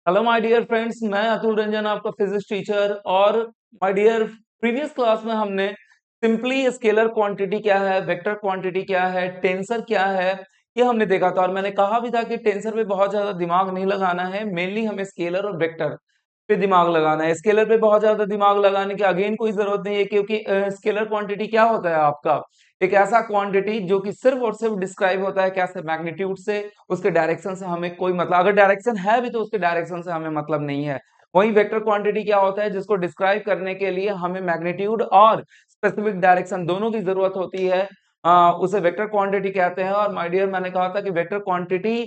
Hello my dear friends, मैं अतुल रंजन आपका physics teacher. और माय डियर, प्रीवियस क्लास में हमने सिंपली स्केलर क्वांटिटी क्या है, वेक्टर क्वांटिटी क्या है, टेंसर क्या है, ये हमने देखा था। और मैंने कहा भी था कि टेंसर पे बहुत ज्यादा दिमाग नहीं लगाना है, मेनली हमें स्केलर और वेक्टर पे दिमाग लगाना है। स्केलर पे बहुत ज्यादा दिमाग लगाने की अगेन कोई जरूरत नहीं है, क्योंकि स्केलर क्वांटिटी क्या होता है आपका, एक ऐसा क्वांटिटी जो कि सिर्फ और सिर्फ डिस्क्राइब होता है कैसे, मैग्नीट्यूड से। उसके डायरेक्शन से हमें कोई मतलब, अगर डायरेक्शन है भी तो उसके डायरेक्शन से हमें मतलब नहीं है। वही वेक्टर क्वांटिटी क्या होता है, जिसको डिस्क्राइब करने के लिए हमें मैग्नीट्यूड और स्पेसिफिक डायरेक्शन दोनों की जरूरत होती है। उसे वेक्टर क्वांटिटी कहते हैं। और माय डियर, मैंने कहा था कि vector quantity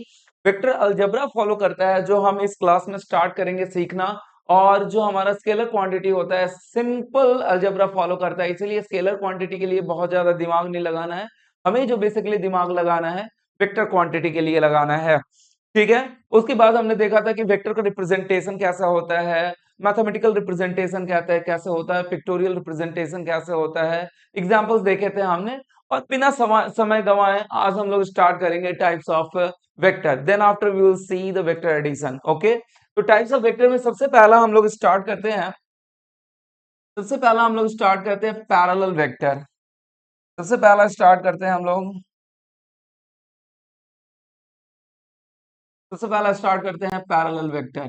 vector algebra follow करता है, जो हम इस क्लास में स्टार्ट करेंगे सीखना। और जो हमारा स्केलर क्वांटिटी होता है सिंपल अलजेब्रा फॉलो करता है, इसीलिए स्केलर क्वांटिटी के लिए बहुत ज्यादा दिमाग नहीं लगाना है। हमें जो बेसिकली दिमाग लगाना है वेक्टर क्वांटिटी के लिए लगाना है। ठीक है। उसके बाद हमने देखा था कि वेक्टर का रिप्रेजेंटेशन कैसा होता है, मैथमेटिकल रिप्रेजेंटेशन कहते हैं कैसे होता है, पिक्टोरियल रिप्रेजेंटेशन कैसे होता है। एग्जांपल्स देखे थे हमने। और बिना समय गंवाए आज हम लोग स्टार्ट करेंगे types of vector, then after we will see the vector addition. Okay. तो टाइप्स ऑफ वेक्टर में सबसे पहला हम लोग स्टार्ट करते हैं पैरेलल वेक्टर। सबसे पहला स्टार्ट करते हैं हम लोग सबसे पहला स्टार्ट करते हैं parallel vector.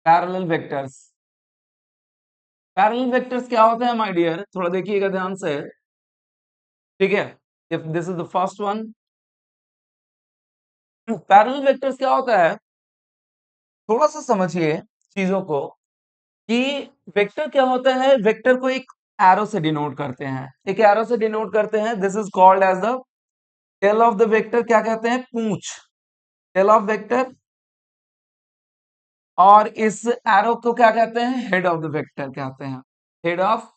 Parallel vectors parallel vectors क्या होते हैं माय डियर, थोड़ा देखिएगा ध्यान से। ठीक है। If this is the first one, parallel vectors क्या होता है, थोड़ा सा समझिए चीजों को कि वेक्टर क्या होता है। वेक्टर को एक एरो से डिनोट करते हैं, एक एरो से डिनोट करते हैं। This is called as the tail of the vector. क्या कहते हैं? पूंछ, टेल ऑफ वेक्टर। और इस एरो को क्या कहते हैं? हेड ऑफ द वेक्टर कहते हैं, हेड ऑफ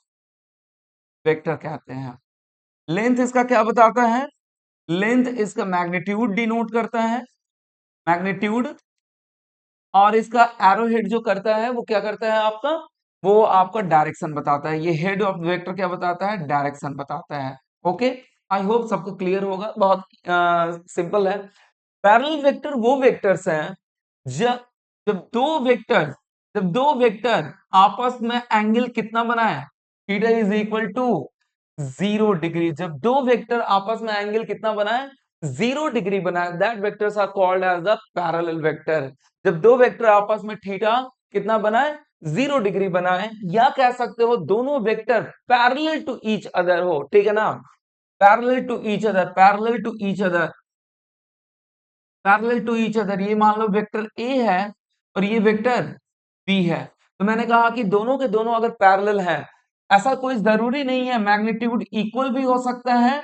वेक्टर कहते हैं। लेंथ इसका क्या बताता है? लेंथ इसका मैग्नीट्यूड डिनोट करता है, मैग्नीट्यूड। और इसका एरो हेड जो करता है वो क्या करता है आपका, वो आपका डायरेक्शन बताता है। ये हेड ऑफ वेक्टर क्या बताता है? डायरेक्शन बताता है। ओके। आई होप सबको क्लियर होगा, बहुत सिंपल है। पैरेलल वेक्टर वो वेक्टर्स हैं जब जब दो वेक्टर जब दो वेक्टर आपस में एंगल कितना बनाए, theta is equal to 0 degree. जब दो वेक्टर आपस में एंगल कितना बनाए, 0 डिग्री बनाए, that vectors are called as the parallel vector. जब दो वेक्टर आपस में थीटा कितना बनाए, 0 डिग्री बनाए, या कह सकते हो दोनों vector parallel to each other हो। ठीक है ना? Parallel to each other, parallel to each other, parallel to each other. ये मान लो वेक्टर ए है और ये वेक्टर बी है। तो मैंने कहा कि दोनों के दोनों अगर पैरेलल हैं, ऐसा कोई जरूरी नहीं है, मैग्नीट्यूड इक्वल भी हो सकता है।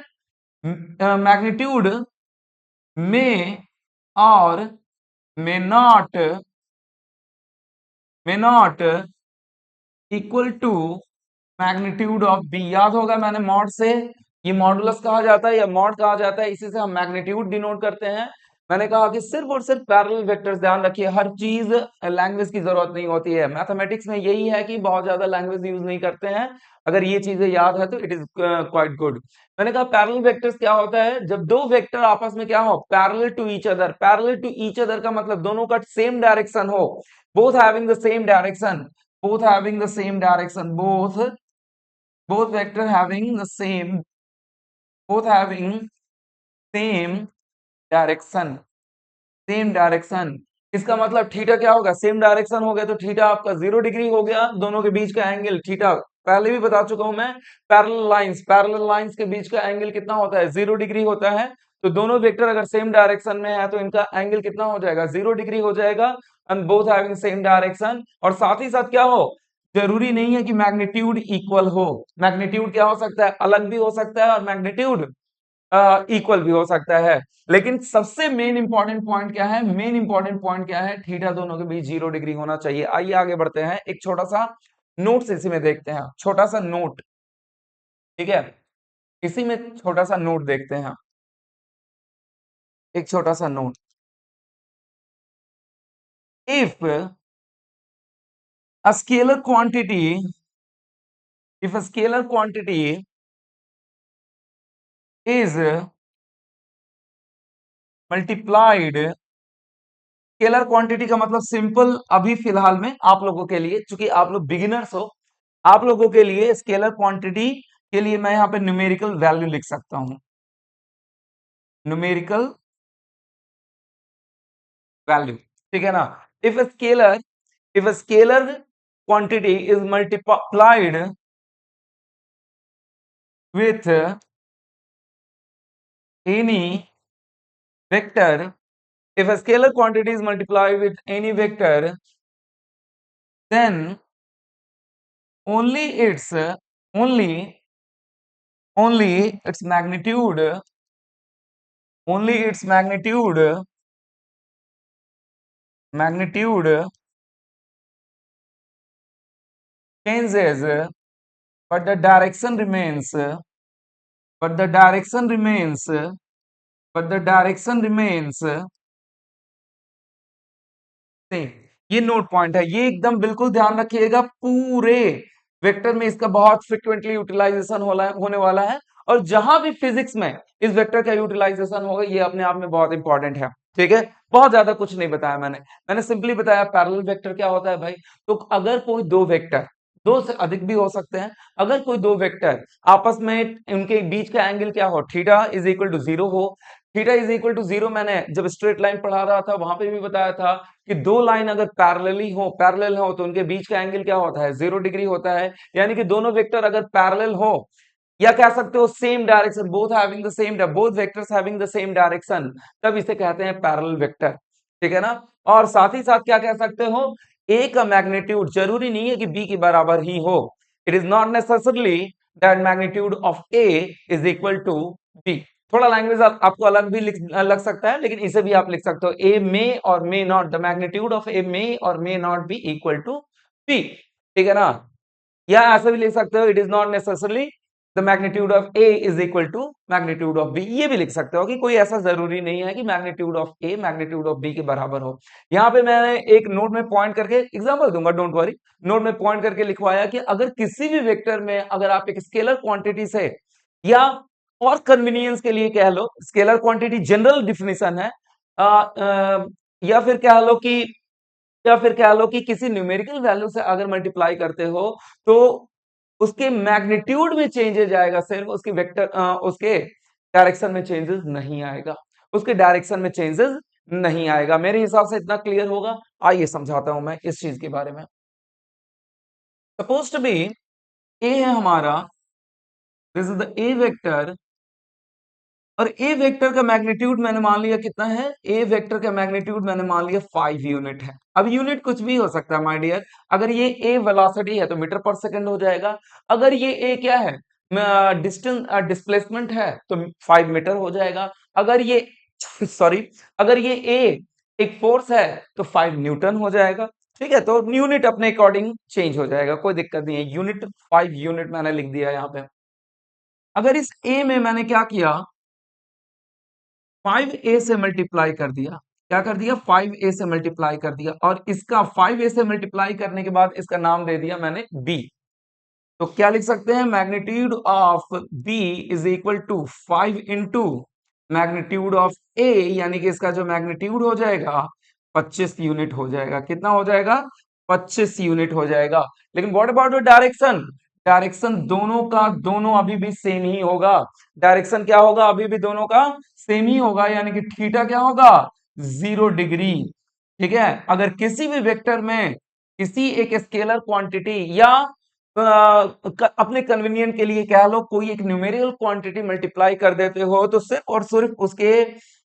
मैग्नीट्यूड में और may not equal to magnitude of B. याद होगा मैंने मॉड से, ये मॉडुलस कहा जाता है या मॉड कहा जाता है, इसी से हम मैग्नीट्यूड डिनोट करते हैं। मैंने कहा कि सिर्फ और सिर्फ पैरेलल वेक्टर्स, ध्यान रखिए हर चीज लैंग्वेज की जरूरत नहीं होती है। मैथमेटिक्स में यही है कि बहुत ज्यादा लैंग्वेज यूज नहीं करते हैं। अगर ये चीजें याद है तो इट इज क्वाइट गुड। मैंने कहा पैरेलल वेक्टर्स क्या होता है, जब दो वेक्टर आपस में क्या हो, parallel to each other. Parallel to each other का मतलब दोनों का सेम डायरेक्शन हो, both having the same direction, both having the same direction, both vector having the same, both having same direction, same direction. इसका मतलब theta क्या होगा, same direction हो गया तो थीटा आपका 0 डिग्री हो गया। दोनों के बीच का एंगल थीटा पहले भी बता चुका हूं मैं। पैरेलल लाइंस के बीच का एंगल कितना होता है? 0 डिग्री होता है। तो दोनों वेक्टर अगर सेम डायरेक्शन में है तो इनका एंगल कितना हो जाएगा? 0 डिग्री हो जाएगा। And both having same direction. और साथ ही साथ क्या हो, जरूरी नहीं है कि मैग्नीट्यूड इक्वल हो। मैग्नीट्यूड क्या हो सकता है? अलग भी हो सकता है, और मैग्नीट्यूड इक्वल भी हो सकता है। लेकिन सबसे मेन इंपॉर्टेंट पॉइंट क्या है? मेन इंपॉर्टेंट पॉइंट क्या है? थीटा दोनों के बीच 0 डिग्री होना चाहिए। आइए आगे बढ़ते हैं, एक छोटा सा नोट्स इसी में देखते हैं, छोटा सा नोट। ठीक है, इसी में छोटा सा नोट देखते हैं, एक छोटा सा note. If a scalar quantity if a scalar quantity is multiplied scalar quantity का मतलब सिंपल, अभी फिलहाल में आप लोगों के लिए, चूंकि आप लोग बिगिनर्स हो, आप लोगों के लिए स्केलर क्वांटिटी के लिए मैं यहाँ पे न्यूमेरिकल वैल्यू लिख सकता हूँ, न्यूमेरिकल वैल्यू, ठीक है ना। If scalar if a scalar quantity is multiplied with any vector, if a scalar quantity is multiplied with any vector, then only its only only its magnitude only its magnitude changes, but the direction remains, but the direction remains but the direction remains नहीं, ये note point है, ये एकदम बिल्कुल ध्यान रखिएगा, पूरे vector में इसका बहुत फ्रिक्वेंटली यूटिलाइजेशन होने वाला है, और जहां भी फिजिक्स में इस वेक्टर का यूटिलाइजेशन होगा ये अपने आप में बहुत इंपॉर्टेंट है, ठीक है। बहुत ज्यादा कुछ नहीं बताया मैंने सिंपली बताया पैरेलल वेक्टर क्या होता है भाई। तो अगर कोई दो वेक्टर, दो से अधिक भी हो सकते हैं, अगर कोई दो वेक्टर आपस में उनके बीच का एंगल क्या हो, थीटा इज इक्वल टू 0 हो, थीटा इज इक्वल टू 0 मैंने जब स्ट्रेट लाइन पढ़ा रहा था वहां पे भी बताया था कि दो लाइन अगर पैरेलल हो तो उनके बीच का एंगल क्या होता है, 0 डिग्री होता है। यानी कि दोनों वेक्टर अगर पैरेलल हो, या कह सकते हो same direction, both vectors having the same direction, तब इसे कहते हैं पैरेलल वेक्टर, ठीक है ना। और साथ ही साथ क्या कह सकते हो, ए का मैग्नीट्यूड जरूरी नहीं है कि बी के बराबर ही हो, it is not necessarily that magnitude of A is equal to B. थोड़ा लैंग्वेज आपको अलग भी लग सकता है, लेकिन इसे भी आप लिख सकते हो, ए मे और may not, the magnitude of A may और may not B equal to B, ठीक है ना। या ऐसा भी लिख सकते हो, it is not necessarily the magnitude of A is equal to magnitude of B, ये भी लिख सकते हो कि कोई ऐसा जरूरी नहीं है कि magnitude of A magnitude of B के बराबर हो। यहाँ पे मैंने एक नोट में पॉइंट करके एग्जांपल दूंगा, डोंट वरी, नोट में पॉइंट करके लिखवाया कि अगर किसी भी वेक्टर में अगर आप एक स्केलर क्वांटिटी से, या और कन्वीनियंस के लिए कह लो, स्केलर क्वांटिटी जनरल डिफिनेशन है, या फिर कह लो कि किसी न्यूमेरिकल वैल्यू से अगर मल्टीप्लाई करते हो तो उसके मैग्नीट्यूड में चेंजेस आएगा, सिर्फ उसके उसके डायरेक्शन में चेंजेस नहीं आएगा, उसके डायरेक्शन में चेंजेस नहीं आएगा। मेरे हिसाब से इतना क्लियर होगा। आइए समझाता हूं मैं इस चीज के बारे में। सपोज टू बी ए है हमारा, this is the A vector, और ए वेक्टर का मैग्नीट्यूड मैंने मान लिया कितना है, ए वेक्टर का मैग्नीट्यूड मैंने मान लिया 5 यूनिट है। अब यूनिट कुछ भी हो सकता है माय डियर, अगर ये ए वेलोसिटी है तो मीटर पर सेकंड हो जाएगा, अगर ये ए क्या है, डिस्टेंस डिस्प्लेसमेंट है तो 5 मीटर हो जाएगा, अगर ये सॉरी अगर ये ए एक फोर्स है तो 5 न्यूटन हो जाएगा, ठीक है। तो यूनिट अपने अकॉर्डिंग चेंज हो जाएगा, कोई दिक्कत नहीं है, यूनिट 5 यूनिट मैंने लिख दिया यहाँ पे। अगर इस ए में मैंने क्या किया, 5a से मल्टीप्लाई कर दिया, क्या कर दिया, 5a से मल्टीप्लाई कर दिया, और इसका 5a से मल्टीप्लाई करने के बाद इसका नाम दे दिया मैंने b। तो क्या लिख सकते हैं, magnitude of b is equal to 5 into magnitude of a, यानी कि इसका जो मैग्नीट्यूड हो जाएगा 25 यूनिट हो जाएगा। कितना हो जाएगा, 25 यूनिट हो जाएगा। लेकिन what about the direction, direction दोनों का दोनों अभी भी सेम ही होगा, डायरेक्शन क्या होगा, अभी भी दोनों का सेम ही होगा, यानी कि थीटा क्या होगा, 0 डिग्री, ठीक है। अगर किसी भी वेक्टर में किसी एक स्केलर क्वांटिटी, या अपने कन्वीनियंट के लिए कह लो कोई एक न्यूमेरिकल क्वांटिटी मल्टीप्लाई कर देते हो, तो सिर्फ और सिर्फ उसके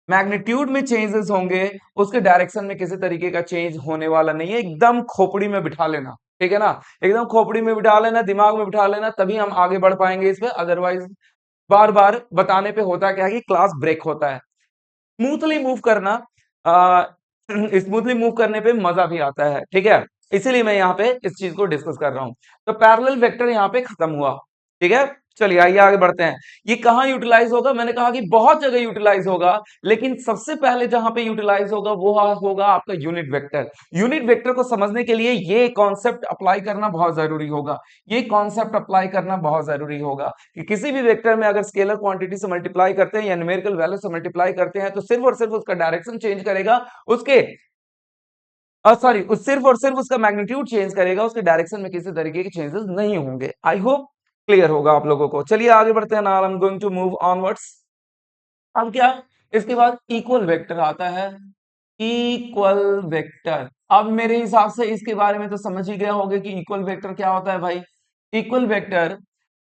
मैग्नीट्यूड में चेंजेस होंगे, उसके डायरेक्शन में किसी तरीके का चेंज होने वाला नहीं है। एकदम खोपड़ी में बिठा लेना, ठीक है ना, एकदम खोपड़ी में बिठा लेना, दिमाग में बिठा लेना, तभी हम आगे बढ़ पाएंगे इस पे, अदरवाइज बार बार बताने पे होता क्या है कि क्लास ब्रेक होता है। स्मूथली मूव करना, स्मूथली मूव करने पे मजा भी आता है, ठीक है। इसीलिए मैं यहाँ पे इस चीज को डिस्कस कर रहा हूं। तो पैरेलल वेक्टर यहाँ पे खत्म हुआ, ठीक है। चलिए आइए आगे बढ़ते हैं। ये कहाँ यूटिलाइज होगा, मैंने कहा कि बहुत जगह यूटिलाइज होगा, लेकिन सबसे पहले जहां पे यूटिलाइज होगा वो होगा आपका यूनिट वेक्टर। यूनिट वेक्टर को समझने के लिए ये कॉन्सेप्ट अप्लाई करना बहुत जरूरी होगा, ये कॉन्सेप्ट अप्लाई करना बहुत जरूरी होगा कि किसी भी वेक्टर में अगर स्केलर क्वांटिटी से मल्टीप्लाई करते हैं या न्यूमेरिकल वैल्यू से मल्टीप्लाई करते हैं तो सिर्फ और सिर्फ उसका डायरेक्शन चेंज करेगा, उसके सॉरी, सिर्फ और सिर्फ उसका मैग्नीट्यूड चेंज करेगा, उसके डायरेक्शन में किसी तरीके के चेंजेस नहीं होंगे। आई होप क्लियर होगा आप लोगों को। चलिए आगे बढ़ते हैं। Now I am going to move onwards. अब क्या, इसके बाद इक्वल वेक्टर आता है। इक्वल वेक्टर, अब मेरे हिसाब से इसके बारे में तो समझ ही गए होंगे कि इक्वल वेक्टर क्या होता है भाई। इक्वल वेक्टर,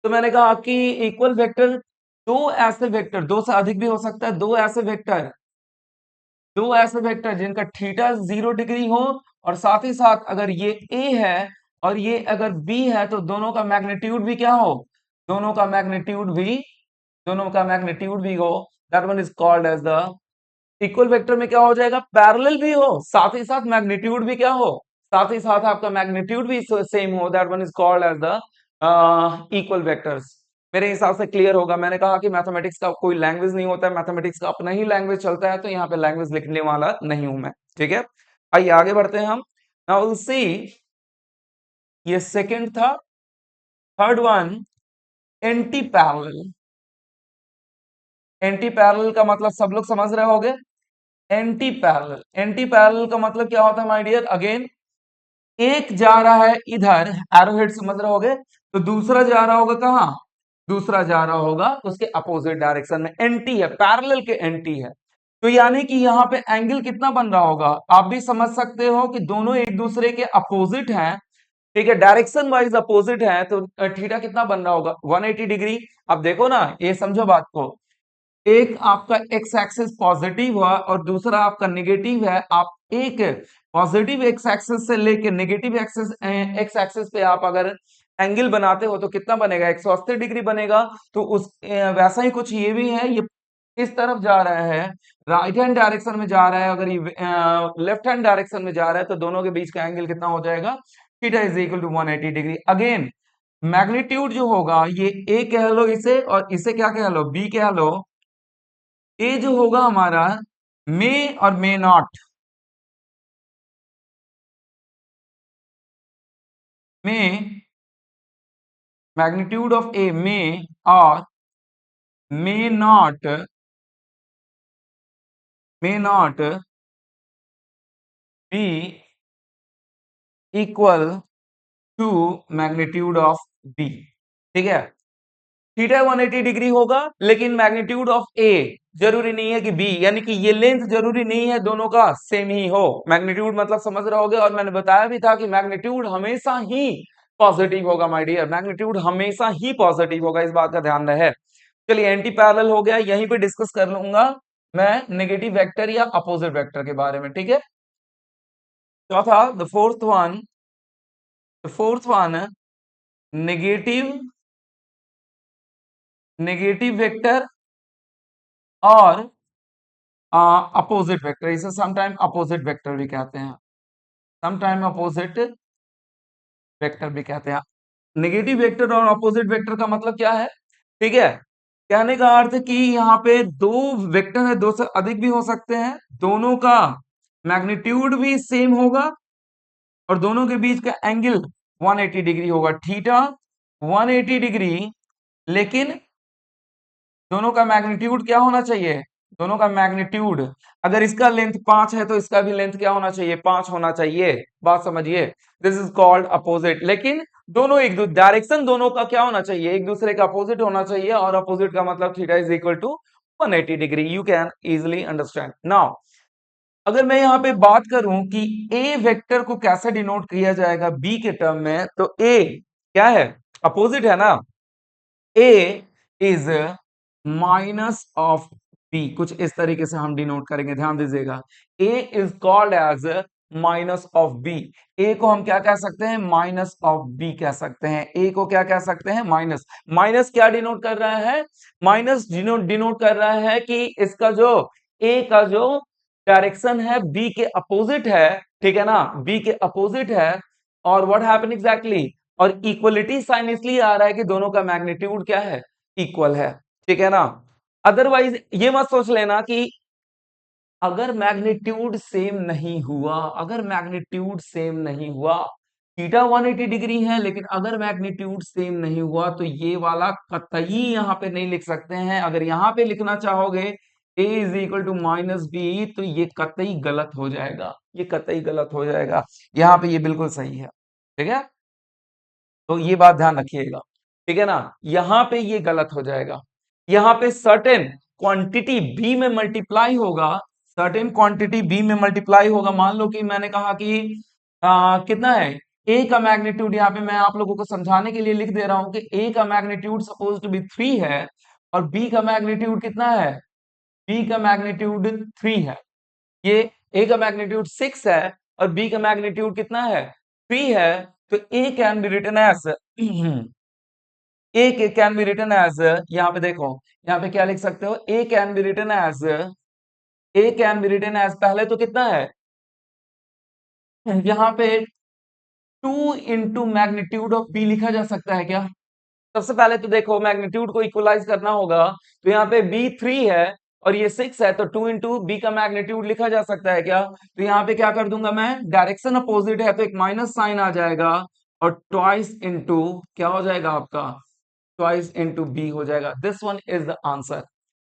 तो मैंने कहा कि इक्वल वेक्टर दो ऐसे वेक्टर, दो से अधिक भी हो सकता है, दो ऐसे वेक्टर जिनका थीटा 0 डिग्री हो, और साथ ही साथ अगर ये ए है और ये अगर बी है, तो दोनों का मैग्नीट्यूड भी क्या हो, दोनों का मैग्नीट्यूड भी दोनों का मैग्नीट्यूड भी हो, that one is called as the equal vector. में क्या हो जाएगा, पैरेलल भी हो, साथ ही साथ मैग्नीट्यूड भी क्या हो, साथ ही साथ आपका मैग्नीट्यूड भी सेम हो, that one is called as the equal vectors. मेरे हिसाब से क्लियर होगा। मैंने कहा कि मैथमेटिक्स का कोई लैंग्वेज नहीं होता है, मैथमेटिक्स का अपना ही लैंग्वेज चलता है, तो यहाँ पे लैंग्वेज लिखने वाला नहीं हूं मैं। ठीक है, आइए आगे बढ़ते हैं हम। नाउ विल सी, ये सेकंड था। Third one, anti parallel. Anti parallel का मतलब सब लोग समझ रहे होंगे। एंटी पैरेलल, एंटी पैरेलल का मतलब क्या होता है माय डियर, अगेन एक जा रहा है इधर, एरोहेड समझ रहे होगे, तो दूसरा जा रहा होगा कहाँ, दूसरा जा रहा होगा उसके अपोजिट डायरेक्शन में। एंटी है, पैरेलल के एंटी है, तो यानी कि यहाँ पे एंगल कितना बन रहा होगा, आप भी समझ सकते हो कि दोनों एक दूसरे के अपोजिट हैं। ठीक है, डायरेक्शन वाइज अपोजिट है, तो थीटा कितना बन रहा होगा, 180 डिग्री। अब देखो ना, ये समझो बात को, एक आपका एक्स एक्सिस पॉजिटिव हुआ और दूसरा आपका नेगेटिव है। आप एक पॉजिटिव एक्स एक्सिस से लेके नेगेटिव एक्सिस एक्स एक्सिस पे आप अगर एंगल बनाते हो तो कितना बनेगा, 180 डिग्री बनेगा। तो उस वैसा ही कुछ ये भी है, ये इस तरफ जा रहा है, राइट हैंड डायरेक्शन में जा रहा है, अगर ये लेफ्ट हैंड डायरेक्शन में जा रहा है, तो दोनों के बीच का एंगल कितना हो जाएगा, theta is equal to 180 degree. Again magnitude जो होगा, ये ए कह लो इसे, और इसे क्या कह लो, बी कह लो। ए जो होगा हमारा मे और मे नॉट, में मैग्नीट्यूड ऑफ ए मे और may not B equal to magnitude of B. ठीक है, थीटा 180 डिग्री होगा, लेकिन मैग्नीट्यूड ऑफ ए जरूरी नहीं है कि बी, यानी कि ये लेंथ जरूरी नहीं है दोनों का सेम ही हो। मैग्नीट्यूड मतलब समझ रहे होगे, और मैंने बताया भी था कि मैग्नीट्यूड हमेशा ही पॉजिटिव होगा माय डियर, मैग्नीट्यूड हमेशा ही पॉजिटिव होगा, इस बात का ध्यान रहे। चलिए, एंटी पैरेलल हो गया, यहीं पे डिस्कस कर लूंगा मैं नेगेटिव वेक्टर या अपोजिट वेक्टर के बारे में। ठीक है, चौथा, the fourth one negative negative vector और अपोजिट वेक्टर, इसे समटाइम अपोजिट वेक्टर भी कहते हैं, समटाइम अपोजिट वेक्टर भी कहते हैं। नेगेटिव वेक्टर और अपोजिट वेक्टर का मतलब क्या है, ठीक है, कहने का अर्थ है कि यहाँ पे दो वेक्टर है, दो से अधिक भी हो सकते हैं, दोनों का मैग्नीट्यूड भी सेम होगा, और दोनों के बीच का एंगल 180 डिग्री होगा, थीटा 180 डिग्री। लेकिन दोनों का मैग्नीट्यूड क्या होना चाहिए, दोनों का मैग्नीट्यूड, अगर इसका लेंथ 5 है तो इसका भी लेंथ क्या होना चाहिए, 5 होना चाहिए। बात समझिए, दिस इज कॉल्ड अपोजिट। लेकिन दोनों एक डायरेक्शन दोनों का क्या होना चाहिए, एक दूसरे का अपोजिट होना चाहिए, और अपोजिट का मतलब theta is equal to 180 degree. You can easily understand now. अगर मैं यहाँ पे बात करूं कि ए वेक्टर को कैसे डिनोट किया जाएगा बी के टर्म में, तो ए क्या है, अपोजिट है ना, A is minus of B, कुछ इस तरीके से हम डिनोट करेंगे, ध्यान दीजिएगा। A is called as minus of B. A को हम क्या कह सकते हैं, माइनस ऑफ बी कह सकते हैं। ए को क्या कह सकते हैं, माइनस। माइनस क्या डिनोट कर रहा है, माइनस डिनोट कर रहा है कि इसका जो ए का जो डायरेक्शन है बी के अपोजिट है, ठीक है ना, बी के अपोजिट है। और व्हाट हैपन एग्जैक्टली, और इक्वलिटी साइन इसलिए आ रहा है कि दोनों का मैग्नीट्यूड क्या है, इक्वल है। ठीक है ना, अदरवाइज ये मत सोच लेना कि अगर मैग्नीट्यूड सेम नहीं हुआ, अगर मैग्नीट्यूड सेम नहीं हुआ, थीटा 180 डिग्री है, लेकिन अगर मैग्नीट्यूड सेम नहीं हुआ तो ये वाला कतई यहां पे नहीं लिख सकते हैं। अगर यहां पे लिखना चाहोगे A is equal to minus B, तो ये कतई गलत हो जाएगा, ये कतई गलत हो जाएगा। यहाँ पे ये बिल्कुल सही है, ठीक है, तो ये बात ध्यान रखिएगा, ठीक है ना। यहाँ पे ये गलत हो जाएगा, यहाँ पे सर्टेन क्वांटिटी बी में मल्टीप्लाई होगा, सर्टेन क्वांटिटी बी में मल्टीप्लाई होगा। मान लो कि मैंने कहा कि कितना है, ए का मैग्नीट्यूड, यहाँ पे मैं आप लोगों को समझाने के लिए लिख दे रहा हूं कि ए का मैग्नीट्यूड सपोज टू बी 3 है और बी का मैग्नीट्यूड कितना है, बी का मैग्नीट्यूड 3 है। ये ए का मैग्नीट्यूड 6 है और बी का मैग्नीट्यूड कितना है, 3 है। तो A can be written as A can be written as, यहाँ पे देखो, यहाँ पे क्या लिख सकते हो, A can be written as, A can be written as, पहले तो कितना है यहाँ पे 2 इंटू मैग्नीट्यूड ऑफ बी लिखा जा सकता है क्या। सबसे पहले तो देखो मैग्नीट्यूड को इक्वलाइज करना होगा, तो यहाँ पे बी 3 है और ये 6 है, तो 2 इंटू बी का मैग्नीट्यूड लिखा जा सकता है क्या। तो यहाँ पे क्या कर दूंगा मैं, डायरेक्शन अपोजिट है तो एक माइनस साइन आ जाएगा और ट्वाइस इंटू क्या हो जाएगा आपका, ट्वाइस इंटू बी हो जाएगा। This one is the answer,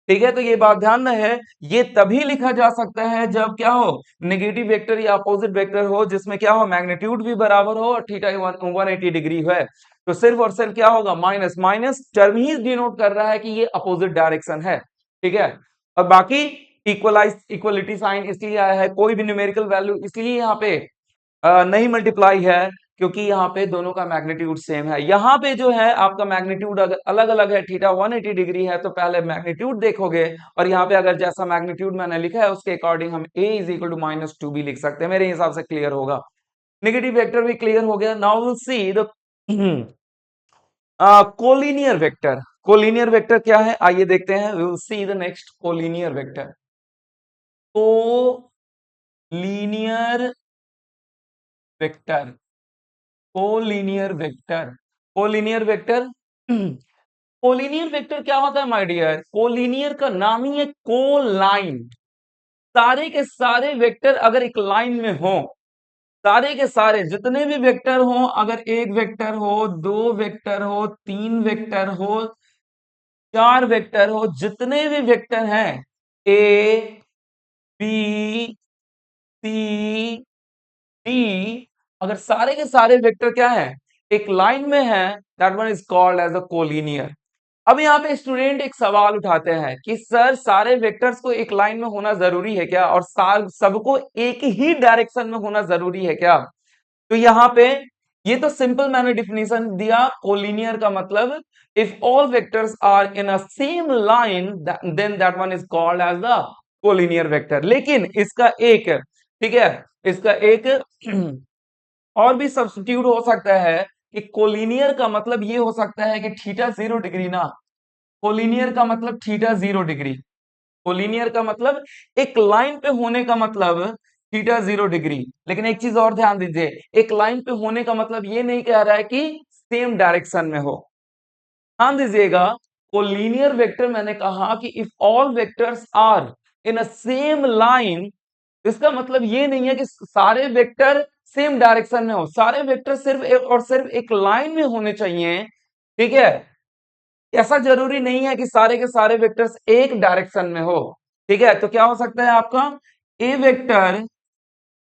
ठीक है। तो ये बात ध्यान में है, ये तभी लिखा जा सकता है जब क्या हो, नेगेटिव वेक्टर या अपोजिट वेक्टर हो, जिसमें क्या हो, मैग्नीट्यूड भी बराबर हो और थीटा 180 डिग्री है। तो सिर्फ और सिर्फ क्या होगा, माइनस माइनस टर्म ही डिनोट कर रहा है कि ये अपोजिट डायरेक्शन है, ठीक है। और बाकी इक्वलाइज इक्वलिटी साइन इसलिए आया है, कोई भी न्यूमेरिकल वैल्यू इसलिए यहाँ पे नहीं मल्टीप्लाई है क्योंकि यहाँ पे दोनों का मैग्नीट्यूड सेम है। यहाँ पे जो है आपका मैग्नीट्यूड अगर अलग अलग है, थीटा 180 डिग्री है, तो पहले मैग्नीट्यूड देखोगे और यहाँ पे अगर जैसा मैग्नीट्यूड मैंने लिखा है उसके अकॉर्डिंग हम a is equal to minus 2 भी लिख सकते हैं, मेरे हिसाब से क्लियर होगा। नेगेटिव वेक्टर भी क्लियर हो गया। Now will see the collinear vector. Collinear vector क्या है, आइए देखते हैं, we will see the next collinear vector. Collinear vector, collinear vector, collinear vector collinear vector क्या होता है माय डियर, कोलिनियर का नाम ही है कोलाइन। सारे के सारे वेक्टर अगर एक लाइन में हो, सारे के सारे जितने भी वेक्टर हो, अगर एक वेक्टर हो, दो वेक्टर हो, तीन वेक्टर हो, चार वेक्टर हो, जितने भी वेक्टर हैं ए बी सी डी, अगर सारे के सारे वेक्टर क्या है, एक लाइन में है, that one is called as a collinear. अब यहाँ पे स्टूडेंट एक सवाल उठाते हैं कि सर सारे वेक्टर्स को एक लाइन में होना जरूरी है क्या, और सबको एक ही डायरेक्शन में होना जरूरी है क्या। तो यहाँ पे ये तो सिंपल मैंने डिफिनेशन दिया, कोलिनियर का मतलब if all vectors are in a same line then that one is called as the collinear vector. लेकिन इसका एक, ठीक है, इसका एक और भी सब्स्टिट्यूट हो सकता है कि कोलिनियर का मतलब ये हो सकता है कि थीटा 0 डिग्री ना, कोलिनियर का मतलब थीटा 0 डिग्री, कोलिनियर का मतलब एक लाइन पे होने का मतलब थीटा 0 डिग्री। लेकिन एक चीज और ध्यान दीजिए, एक लाइन पे होने का मतलब ये नहीं कह रहा है कि सेम डायरेक्शन में हो। ध्यान दीजिएगा, कोलिनियर वेक्टर मैंने कहा कि if all vectors are in a same line, इसका मतलब ये नहीं है कि सारे वेक्टर सेम डायरेक्शन में हो, सारे वेक्टर सिर्फ और सिर्फ एक लाइन में होने चाहिए, ठीक है। ऐसा जरूरी नहीं है कि सारे के सारे वेक्टर्स एक डायरेक्शन में हो, ठीक है। तो क्या हो सकता है आपका, ए वेक्टर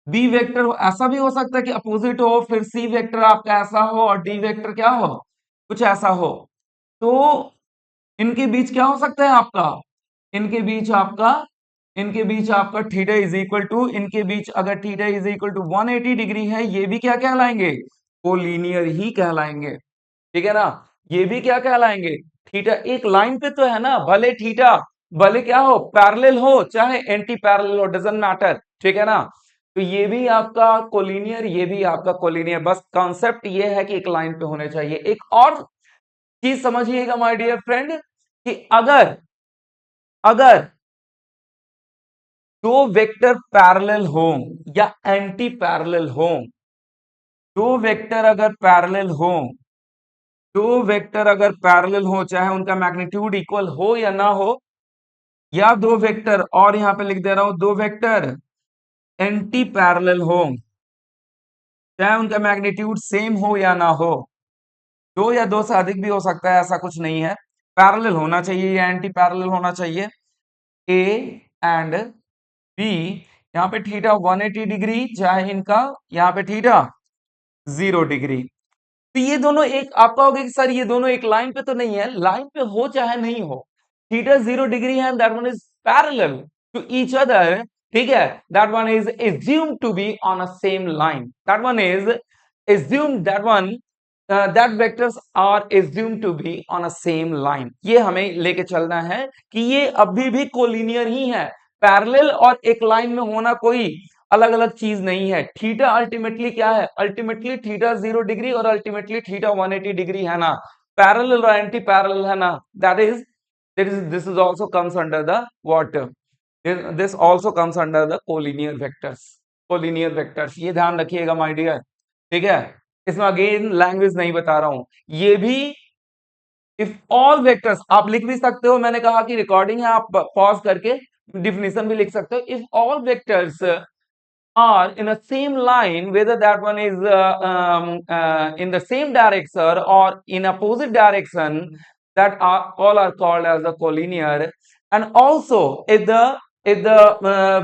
बी वेक्टर हो, ऐसा भी हो सकता है कि अपोजिट हो, फिर सी वेक्टर आपका ऐसा हो और डी वेक्टर क्या हो, कुछ ऐसा हो। तो इनके बीच क्या हो सकता है आपका, इनके बीच आपका इनके बीच आपका थीटा इज इक्वल टू, इनके बीच अगर theta is equal to 180 degree है, ये भी क्या कहलाएंगे, कोलिनियर ही कहलाएंगे, ठीक है ना। ये भी क्या कहलाएंगे, थीटा एक लाइन पे तो है ना, भले थीटा भले क्या हो, पैरेलल हो चाहे एंटी पैरेलल हो, डजंट मैटर, ठीक है ना। तो ये भी आपका कोलिनियर, ये भी आपका कोलिनियर, बस कॉन्सेप्ट ये है कि एक लाइन पे होने चाहिए। एक और चीज समझिएगा माय डियर फ्रेंड, कि अगर अगर दो वेक्टर पैरेलल हो या एंटी पैरेलल हो, दो वेक्टर अगर पैरेलल हो, दो वेक्टर अगर पैरेलल हो, चाहे उनका मैग्नीट्यूड इक्वल हो या ना हो, या दो वेक्टर, और यहां पे लिख दे रहा हूं, दो वेक्टर एंटी पैरेलल हो, चाहे उनका मैग्नीट्यूड सेम हो या ना हो, दो या दो से अधिक भी हो सकता है, ऐसा कुछ नहीं है, पैरेलल होना चाहिए या एंटी पैरेलल होना चाहिए। ए एंड बी, यहाँ पे थीटा 180 डिग्री चाहे इनका यहाँ पे थीटा 0 डिग्री। तो ये दोनों एक, आप कहोगे कि सर ये दोनों एक लाइन पे तो नहीं है, लाइन पे हो चाहे नहीं हो, थीटा 0 डिग्री है, that one is parallel to each other, ठीक है, that one is assumed to be on a same line, that one is assumed, that one that vectors are assumed to be on a same line। ये हमें लेके चलना है कि ये अभी भी कोलिनियर ही है, पैरेलल और एक लाइन में होना कोई अलग अलग चीज नहीं है। थीटा अल्टीमेटली क्या है, अल्टीमेटली थीटा 0 डिग्री और अल्टीमेटली थीटा 180 डिग्री है ना, पैरेलल और एंटी पैरेलल है ना, that is this is also comes under the what, this also comes under the collinear vectors, collinear vectors, ये ध्यान रखिएगा माय डियर, ठीक है। इसमें अगेन लैंग्वेज नहीं बता रहा हूं, ये भी इफ ऑल वेक्टर्स आप लिख भी सकते हो, मैंने कहा कि रिकॉर्डिंग है, आप पॉज करके डिफिनेशन भी लिख सकते हो। If all vectors are in a same line, whether that one is in the same direction or in opposite direction, that are all are called as a collinear. And also if the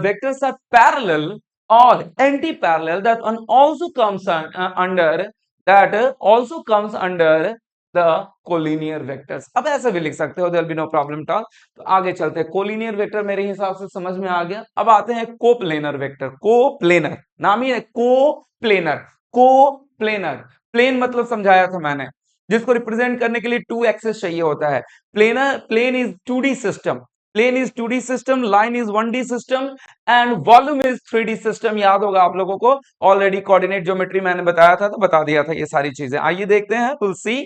vectors are parallel or anti-parallel, that one also comes under, that also comes under the collinear vectors। अब ऐसे भी लिख सकते हो, there will be no problem at all। तो आगे चलते हैं, कोलिनियर वेक्टर मेरे हिसाब से समझ में आ गया। अब आते हैं कोप्लेनर वेक्टर। कोप्लेनर नाम ही है, कोप्लेनर, कोप्लेनर, प्लेन मतलब समझाया था मैंने, जिसको रिप्रेजेंट करने के लिए 2 एक्सेस चाहिए होता है। Planar, plane is 2D system, plane is 2D system, line is 1D system and volume is 3D system. याद होगा आप लोगों को, ऑलरेडी कोऑर्डिनेट ज्योमेट्री मैंने बताया था, तो बता दिया था ये सारी चीजें। आइए देखते हैं, विल सी,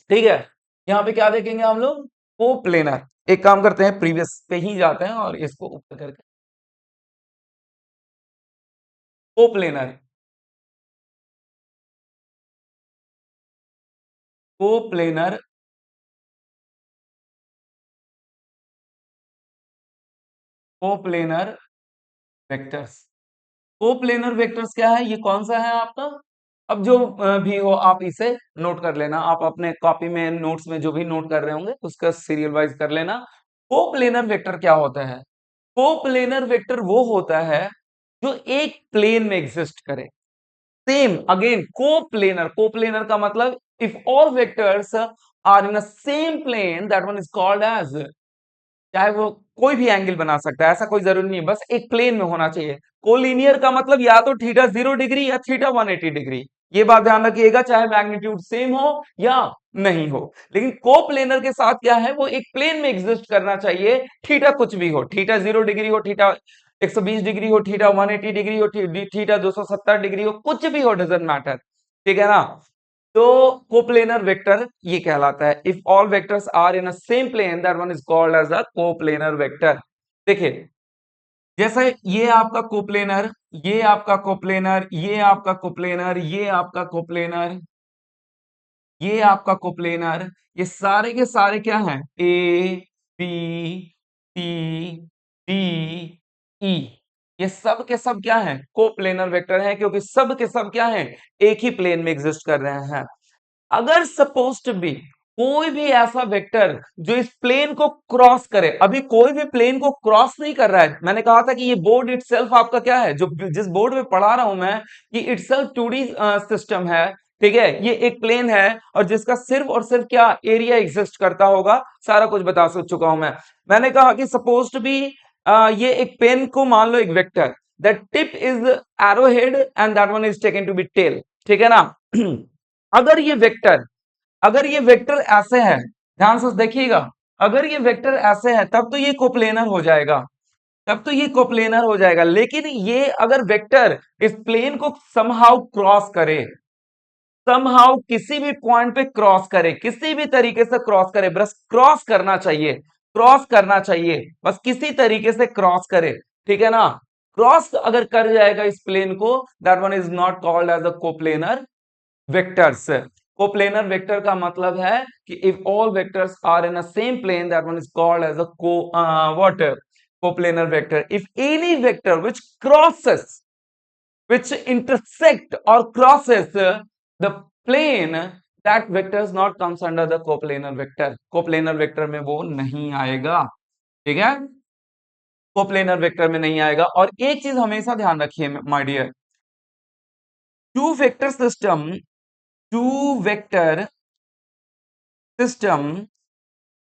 ठीक है। यहाँ पे क्या देखेंगे हम लोग, कोप्लेनर। एक काम करते हैं, प्रीवियस पे ही जाते हैं और इसको ऊपर करके, coplanar, coplanar, coplanar vectors. Coplanar vectors क्या है, ये कौन सा है आपका, अब जो भी हो आप इसे नोट कर लेना, आप अपने कॉपी में नोट्स में जो भी नोट कर रहे होंगे उसका सीरियल वाइज कर लेना। कोप्लेनर वेक्टर क्या होता है, कोप्लेनर वेक्टर वो होता है जो एक प्लेन में एग्जिस्ट करे। सेम अगेन, कोप्लेनर, कोप्लेनर का मतलब if all vectors are in a same plane, that one is called as, चाहे वो कोई भी एंगल बना सकता है, ऐसा कोई जरूरी नहीं है, बस एक प्लेन में होना चाहिए। कोलिनियर का मतलब या तो थीटा 0 डिग्री या थीटा 180 डिग्री, ये बात ध्यान रखिएगा, चाहे मैग्नीट्यूड सेम हो या नहीं हो। लेकिन कोप्लेनर के साथ क्या है, वो एक प्लेन में एग्जिस्ट करना चाहिए, थीटा कुछ भी हो, थीटा 0 डिग्री हो, थीटा 120 डिग्री हो, थीटा 180 डिग्री हो, थीटा 270 डिग्री हो, कुछ भी हो, डजेंट मैटर, ठीक है ना। तो कोप्लेनर वेक्टर ये कहलाता है, if all vectors are in a same plane, that one is called as a coplanar vector. देखिए, जैसे ये आपका कोप्लेनर, ये आपका कोप्लेनर, ये आपका कोप्लेनर, ये आपका कोप्लेनर, ये आपका कोप्लेनर, ये सारे के सारे क्या हैं, ए बी सी डी ई, ये सब के सब क्या हैं, कोप्लेनर वेक्टर हैं, क्योंकि सब के सब क्या हैं, एक ही प्लेन में एग्जिस्ट कर रहे हैं। अगर सपोज टू बी कोई भी ऐसा वेक्टर जो इस प्लेन को क्रॉस करे, अभी कोई भी प्लेन को क्रॉस नहीं कर रहा है, मैंने कहा था कि ये बोर्ड इटसेल्फ आपका क्या है, जो जिस बोर्ड में पढ़ा रहा हूं मैं, ये इटसेल्फ 2D सिस्टम है, ठीक है, ये एक प्लेन है और जिसका सिर्फ और सिर्फ क्या एरिया एग्जिस्ट करता होगा, सारा कुछ बता चुका हूं मैं। मैंने कहा कि सपोज टू बी ये एक पेन को मान लो एक vector, that tip is arrow head and that one is taken to be tail, ठीक है ना। अगर ये वेक्टर, अगर ये वेक्टर ऐसे है, ध्यान से देखिएगा, अगर ये वेक्टर ऐसे है तब तो ये कोप्लेनर हो जाएगा, तब तो ये कोप्लेनर हो जाएगा। लेकिन ये अगर वेक्टर इस प्लेन को समहाउ क्रॉस करे, समहाउ किसी भी पॉइंट पे क्रॉस करे, किसी भी तरीके से क्रॉस करे, बस क्रॉस करना चाहिए, क्रॉस करना चाहिए, बस किसी तरीके से क्रॉस करे, ठीक है ना। क्रॉस अगर कर जाएगा इस प्लेन को, that one is not called as a coplanar vectors. Coplanar vector का मतलब है कि if all vectors are in a same plane, that one is called as a what, coplanar vector. If any vector which crosses, which intersect or crosses the plane, that vector is not comes under the coplanar vector, coplanar vector में वो नहीं आएगा। ठीक है, coplanar vector में नहीं आएगा। और एक चीज हमेशा ध्यान रखिए my dear, two vector system, two vector system,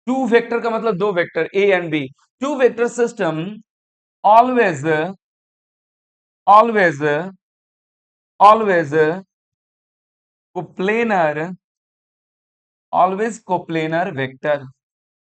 two vector का मतलब दो vector A and B, two vector system always always always coplanar, always coplanar vector.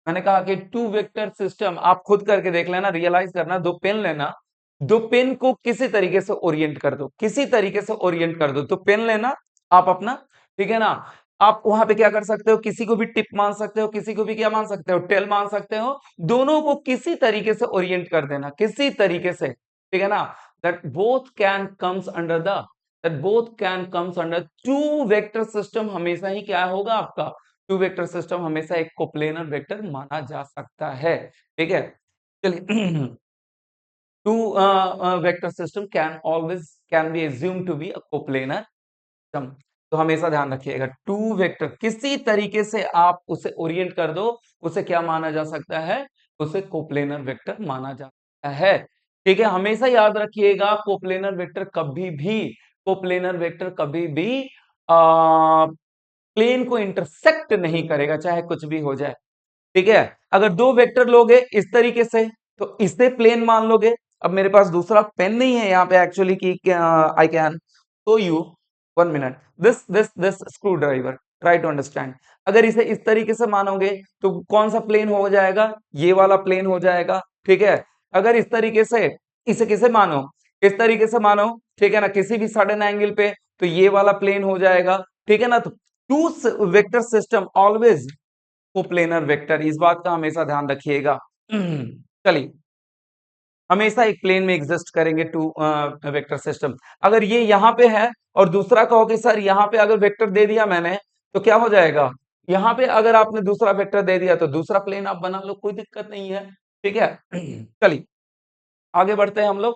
मैंने कहा कि टू वेक्टर सिस्टम, आप खुद करके देख लेना, रियलाइज करना, दो पेन लेना, दो पेन को किसी तरीके से ओरिएंट कर दो, किसी तरीके से ओरिएंट कर दो, तो पेन लेना आप अपना, ठीक है ना। आप वहां पे क्या कर सकते हो, किसी को भी टिप मान सकते हो, किसी को भी क्या मान सकते हो, टेल मान सकते हो, दोनों को किसी तरीके से ओरिएंट कर देना, किसी तरीके से, ठीक है ना। That both can comes under the, that both can comes under to vector system, हमेशा ही क्या होगा आपका, टू वेक्टर सिस्टम हमेशा एक कोप्लेनर वेक्टर माना जा सकता है, ठीक है। चलिए two vector system can always can be assume to be a coplanar system. तो हमेशा ध्यान रखिएगा, टू वेक्टर किसी तरीके से आप उसे ओरिएंट कर दो, उसे क्या माना जा सकता है, उसे कोप्लेनर वेक्टर माना जा सकता है, ठीक है। हमेशा याद रखिएगा, कोप्लेनर वेक्टर कभी भी, कोप्लेनर वेक्टर कभी भी प्लेन को इंटरसेक्ट नहीं करेगा, चाहे कुछ भी हो जाए, ठीक है। अगर दो वेक्टर लोगे इस तरीके से, तो इसे प्लेन मान लोगे। अब मेरे पास दूसरा पेन नहीं है यहाँ पे एक्चुअली कि I can show you, 1 minute, this screw driver, try to understand. अगर इसे इस तरीके से मानोगे तो कौन सा प्लेन हो जाएगा, ये वाला प्लेन हो जाएगा, ठीक है। अगर इस तरीके से, इसे किसे मानो, इस तरीके से मानो, ठीक है ना, किसी भी सडन एंगल पे, तो ये वाला प्लेन हो जाएगा, ठीक है ना। तो two vector system always coplanar vector, इस बात का हमेशा ध्यान रखिएगा। चलिए, हमेशा एक प्लेन में एग्जिस्ट करेंगे टू वेक्टर सिस्टम। अगर ये यहां पे है और दूसरा कहो कि सर यहाँ पे अगर वेक्टर दे दिया मैंने, तो क्या हो जाएगा, यहाँ पे अगर आपने दूसरा वेक्टर दे दिया तो दूसरा प्लेन आप बना लो, कोई दिक्कत नहीं है, ठीक है। चलिए आगे बढ़ते हैं हम लोग।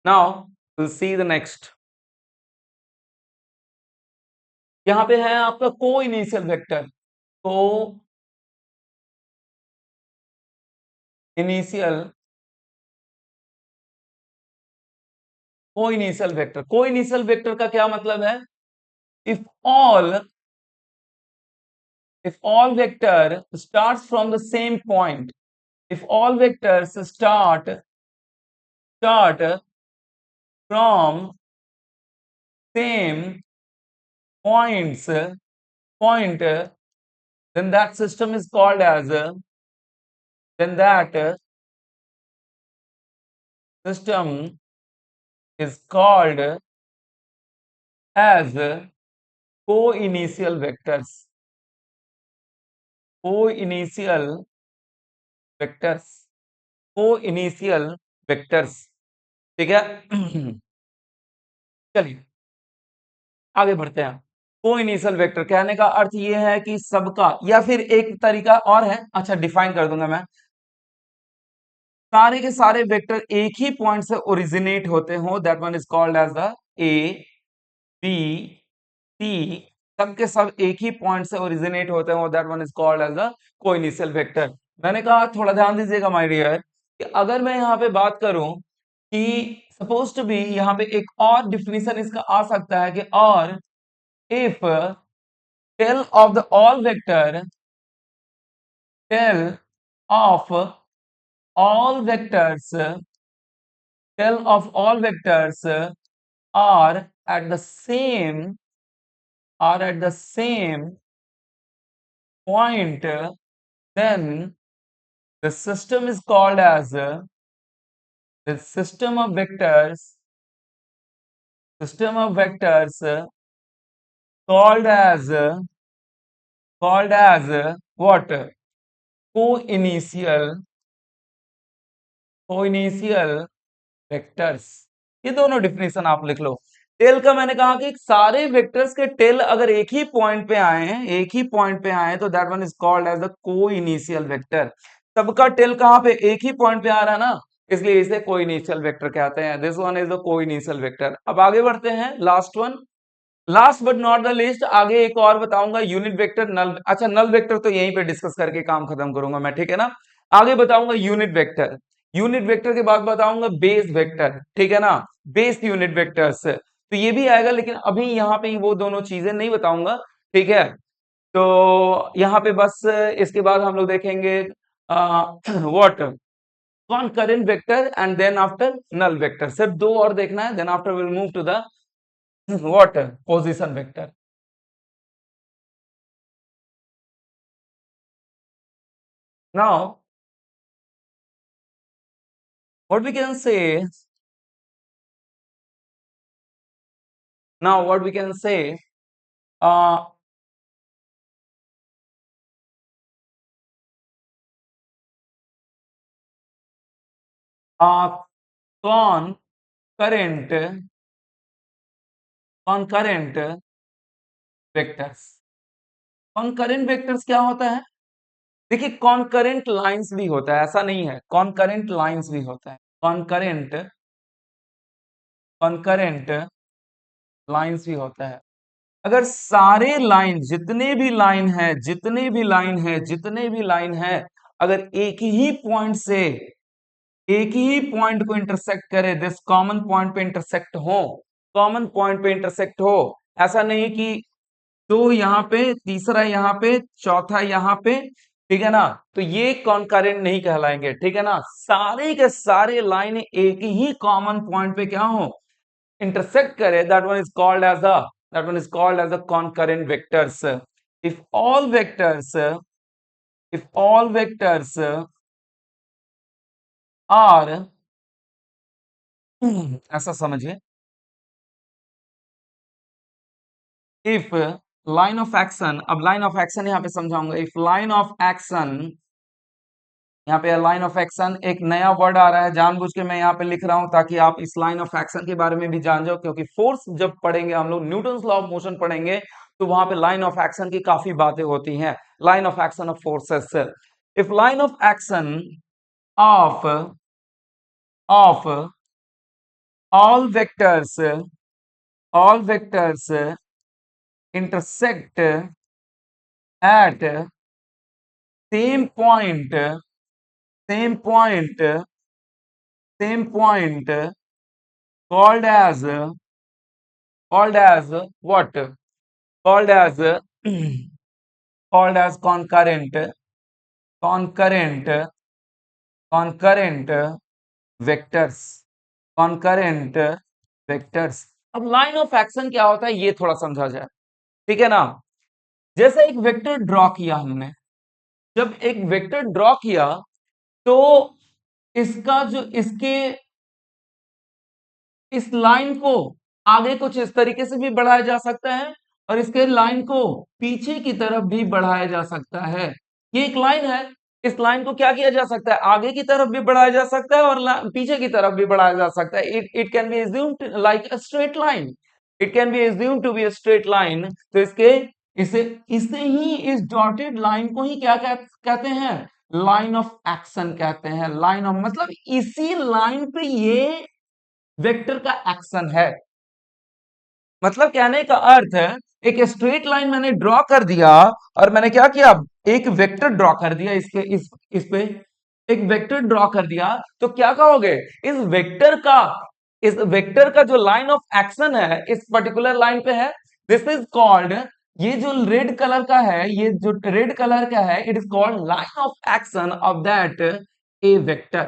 नाउ सी द नेक्स्ट, यहाँ पे है आपका को इनिशियल वेक्टर, को इनिशियल, को इनिशियल वेक्टर, को इनिशियल वेक्टर का क्या मतलब है, if all, if all vector starts from the same point, if all vectors start from same points point, then that system is called as, then that system is called as co-initial vectors, co-initial vectors, co-initial vectors, ठीक है। चलिए आगे बढ़ते हैं। को initial vector कहने का अर्थ ये है कि सबका, या फिर एक तरीका और है, अच्छा डिफाइन कर दूंगा मैं, सारे के सारे वेक्टर एक ही पॉइंट से ओरिजिनेट होते हो, that one is called as the A B C, सबके सब एक ही पॉइंट से ओरिजिनेट होते हो, that one is called as the coinitial vector. मैंने कहा थोड़ा ध्यान दीजिएगा माय डियर, कि अगर मैं यहाँ पे बात करूं कि सपोज टू बी, यहाँ पे एक और डिफिनीशन इसका आ सकता है कि, और if tail of the all vector, tail of all vectors, tail of all vectors are at the same, are at the same point, then the system is called as, the system of vectors, system of vectors called as, called as what, co-initial, co-initial vectors. ये दोनों definition आप लिख लो। Tell का मैंने कहा कि सारे vectors के टेल अगर एक ही पॉइंट पे आए हैं, एक ही पॉइंट पे आए तो that one is called as the coinitial vector. सबका टेल कहां पे, एक ही पॉइंट पे आ रहा है ना, इसलिए इसे को इनिशियल वेक्टर कहते हैं। This one is the coinitial vector. अब आगे बढ़ते हैं, last one, last but not the list, आगे एक और बताऊंगा यूनिट वेक्टर, नल, अच्छा नल वेक्टर तो यहीं पे डिस्कस करके काम खत्म करूंगा मैं, ठीक है ना। आगे बताऊंगा यूनिट वेक्टर, यूनिट वेक्टर के बाद बताऊंगा बेस वेक्टर, ठीक है ना, बेस यूनिट वेक्टर्स, तो ये भी आएगा, लेकिन अभी यहाँ पे वो दोनों चीजें नहीं बताऊंगा, ठीक है। तो यहाँ पे बस इसके बाद हम लोग देखेंगे what concurrent vector and then after null vector, सिर्फ दो और देखना है, then after will move to the what position vector. Now what we can say, now what we can say, uh, uh, concurrent concurrent vectors. Concurrent vectors क्या होता है? देखिए concurrent lines भी होता है, ऐसा नहीं है, कॉन्करेंट लाइंस भी होता है, कॉन्करेंट कॉन्करेंट लाइंस भी होता है। अगर सारे लाइन जितने भी लाइन है, अगर एक ही पॉइंट को इंटरसेक्ट करे, दिस कॉमन पॉइंट पे इंटरसेक्ट हो, कॉमन पॉइंट पे इंटरसेक्ट हो, ऐसा नहीं कि दो यहाँ पे, तीसरा यहाँ पे, चौथा यहाँ पे, ठीक है ना, तो ये कॉन्करेंट नहीं कहलाएंगे, ठीक है ना। सारे के सारे लाइन एक ही कॉमन पॉइंट पे क्या हो, intersect करे, that one is called as a concurrent vectors। if all vectors if all vectors are ऐसा समझिए, if line of action, अब line of action यहाँ पे समझाऊंगा, if line of action, यहाँ पे लाइन ऑफ एक्शन एक नया वर्ड आ रहा है, जानबूझ के मैं यहाँ पे लिख रहा हूं ताकि आप इस लाइन ऑफ एक्शन के बारे में भी जान जाओ, क्योंकि फोर्स जब पढ़ेंगे हम लोग, न्यूटन्स लॉ ऑफ मोशन पढ़ेंगे, तो वहां पे लाइन ऑफ एक्शन की काफी बातें होती हैं, line of action of forces. If line of action of of all vectors intersect at same point same point same point called as what, called as called as concurrent concurrent vectors concurrent vectors। अब line of action क्या होता है ये थोड़ा समझा जाए, ठीक है ना। जैसे एक वेक्टर ड्रॉ किया हमने, जब एक वेक्टर ड्रॉ किया, तो इसका जो इसके इस लाइन को आगे कुछ इस तरीके से भी बढ़ाया जा सकता है, और इसके लाइन को पीछे की तरफ भी बढ़ाया जा सकता है। ये एक लाइन है, इस लाइन को क्या किया जा सकता है, आगे की तरफ भी बढ़ाया जा सकता है और पीछे की तरफ भी बढ़ाया जा सकता है। It can be assumed like a straight line, it can be assumed to be a straight line. तो इसके इसे इसे ही, इस डॉटेड लाइन को ही क्या कहते हैं, लाइन ऑफ एक्शन कहते हैं। लाइन ऑफ मतलब इसी लाइन पे ये वेक्टर का एक्शन है। मतलब कहने का अर्थ है, एक स्ट्रेट लाइन मैंने ड्रॉ कर दिया, और मैंने क्या किया, एक वेक्टर ड्रॉ कर दिया, इसके इस पे एक वेक्टर ड्रॉ कर दिया, तो क्या कहोगे, इस वेक्टर का जो लाइन ऑफ एक्शन है इस पर्टिकुलर लाइन पे है, दिस इज कॉल्ड, ये जो रेड कलर का है, ये जो रेड कलर का है, it is called line of action of that A vector,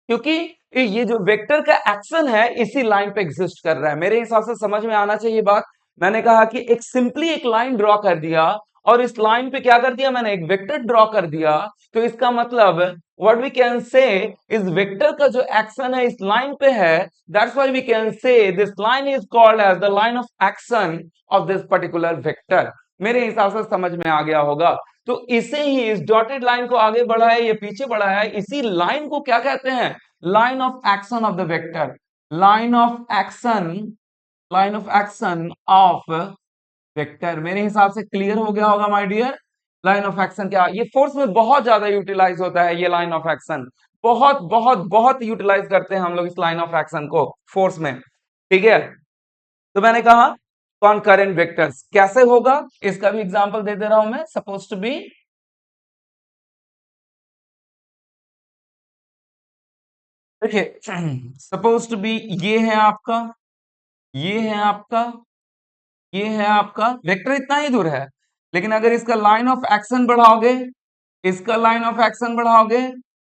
क्योंकि ये जो वेक्टर का एक्शन है इसी लाइन पे एग्जिस्ट कर रहा है। मेरे हिसाब से समझ में आना चाहिए बात। मैंने कहा कि एक सिंपली एक लाइन ड्रॉ कर दिया, और इस लाइन पे क्या कर दिया मैंने, एक वेक्टर ड्रॉ कर दिया, तो इसका मतलब व्हाट वी कैन से, इस वेक्टर का जो एक्शन है इस लाइन पे है, that's why we can say this line is called as the line of action of this particular vector. मेरे हिसाब से समझ में आ गया होगा। तो इसे ही, इस डॉटेड लाइन को आगे बढ़ाया या पीछे बढ़ाया, इसी लाइन को क्या कहते हैं, line of action of the vector, line of action line of action of vector। मेरे हिसाब से क्लियर हो गया होगा my dear. Line of action क्या, ये फोर्स में बहुत ज्यादा यूटिलाइज होता है, ये लाइन ऑफ एक्शन बहुत बहुत बहुत यूटिलाइज करते हैं हम लोग इस लाइन ऑफ एक्शन को फोर्स में, ठीक है। तो मैंने कहा कॉनकरेंट वेक्टर्स कैसे होगा, इसका भी एग्जांपल दे दे रहा हूं मैं। सपोज टू बी देखिए सपोज टू बी ये है आपका, ये है आपका, ये है आपका वेक्टर इतना ही दूर है, लेकिन अगर इसका लाइन ऑफ एक्शन बढ़ाओगे, इसका लाइन ऑफ एक्शन बढ़ाओगे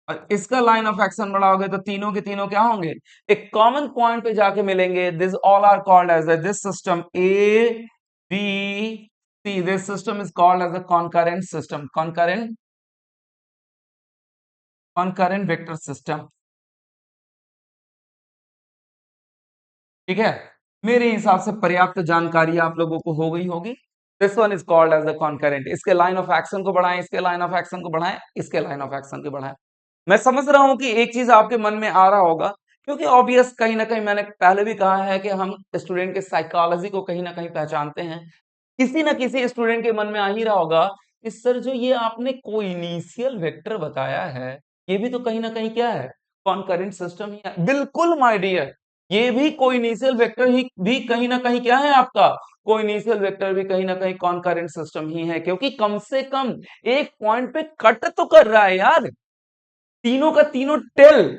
और इसका लाइन ऑफ एक्शन बढ़ाओगे तो तीनों के तीनों क्या होंगे, एक कॉमन पॉइंट पे जाके मिलेंगे। This all are called as this system A B C, this system is called as a concurrent system, concurrent, concurrent vector system. ठीक है, मेरे हिसाब से पर्याप्त जानकारी आप लोगों को हो गई होगी। This one is called as the concurrent. इसके लाइन ऑफ एक्शन को बढ़ाएं, इसके लाइन ऑफ एक्शन को बढ़ाएं, इसके लाइन ऑफ एक्शन को बढ़ाएं। मैं समझ रहा हूं कि एक चीज आपके मन में आ रहा होगा, क्योंकि ऑब्वियस कहीं ना कहीं मैंने पहले भी कहा है कि हम स्टूडेंट के साइकोलॉजी को कहीं ना कहीं पहचानते हैं। किसी ना किसी स्टूडेंट के मन में आ ही रहा होगा कि सर जो ये आपने कोइनिशियल वेक्टर बताया है, ये भी तो कहीं ना कहीं क्या है, कॉन्करेंट सिस्टम ही है। बिल्कुल माय डियर, ये भी कोइनिशियल वेक्टर ही भी कहीं ना कहीं क्या है आपका, कोइनिशियल वेक्टर भी कहीं ना कहीं कॉन्करेंट सिस्टम ही है, क्योंकि कम से कम एक पॉइंट पे कट तो कर रहा है यार। तीनों का तीनों टेल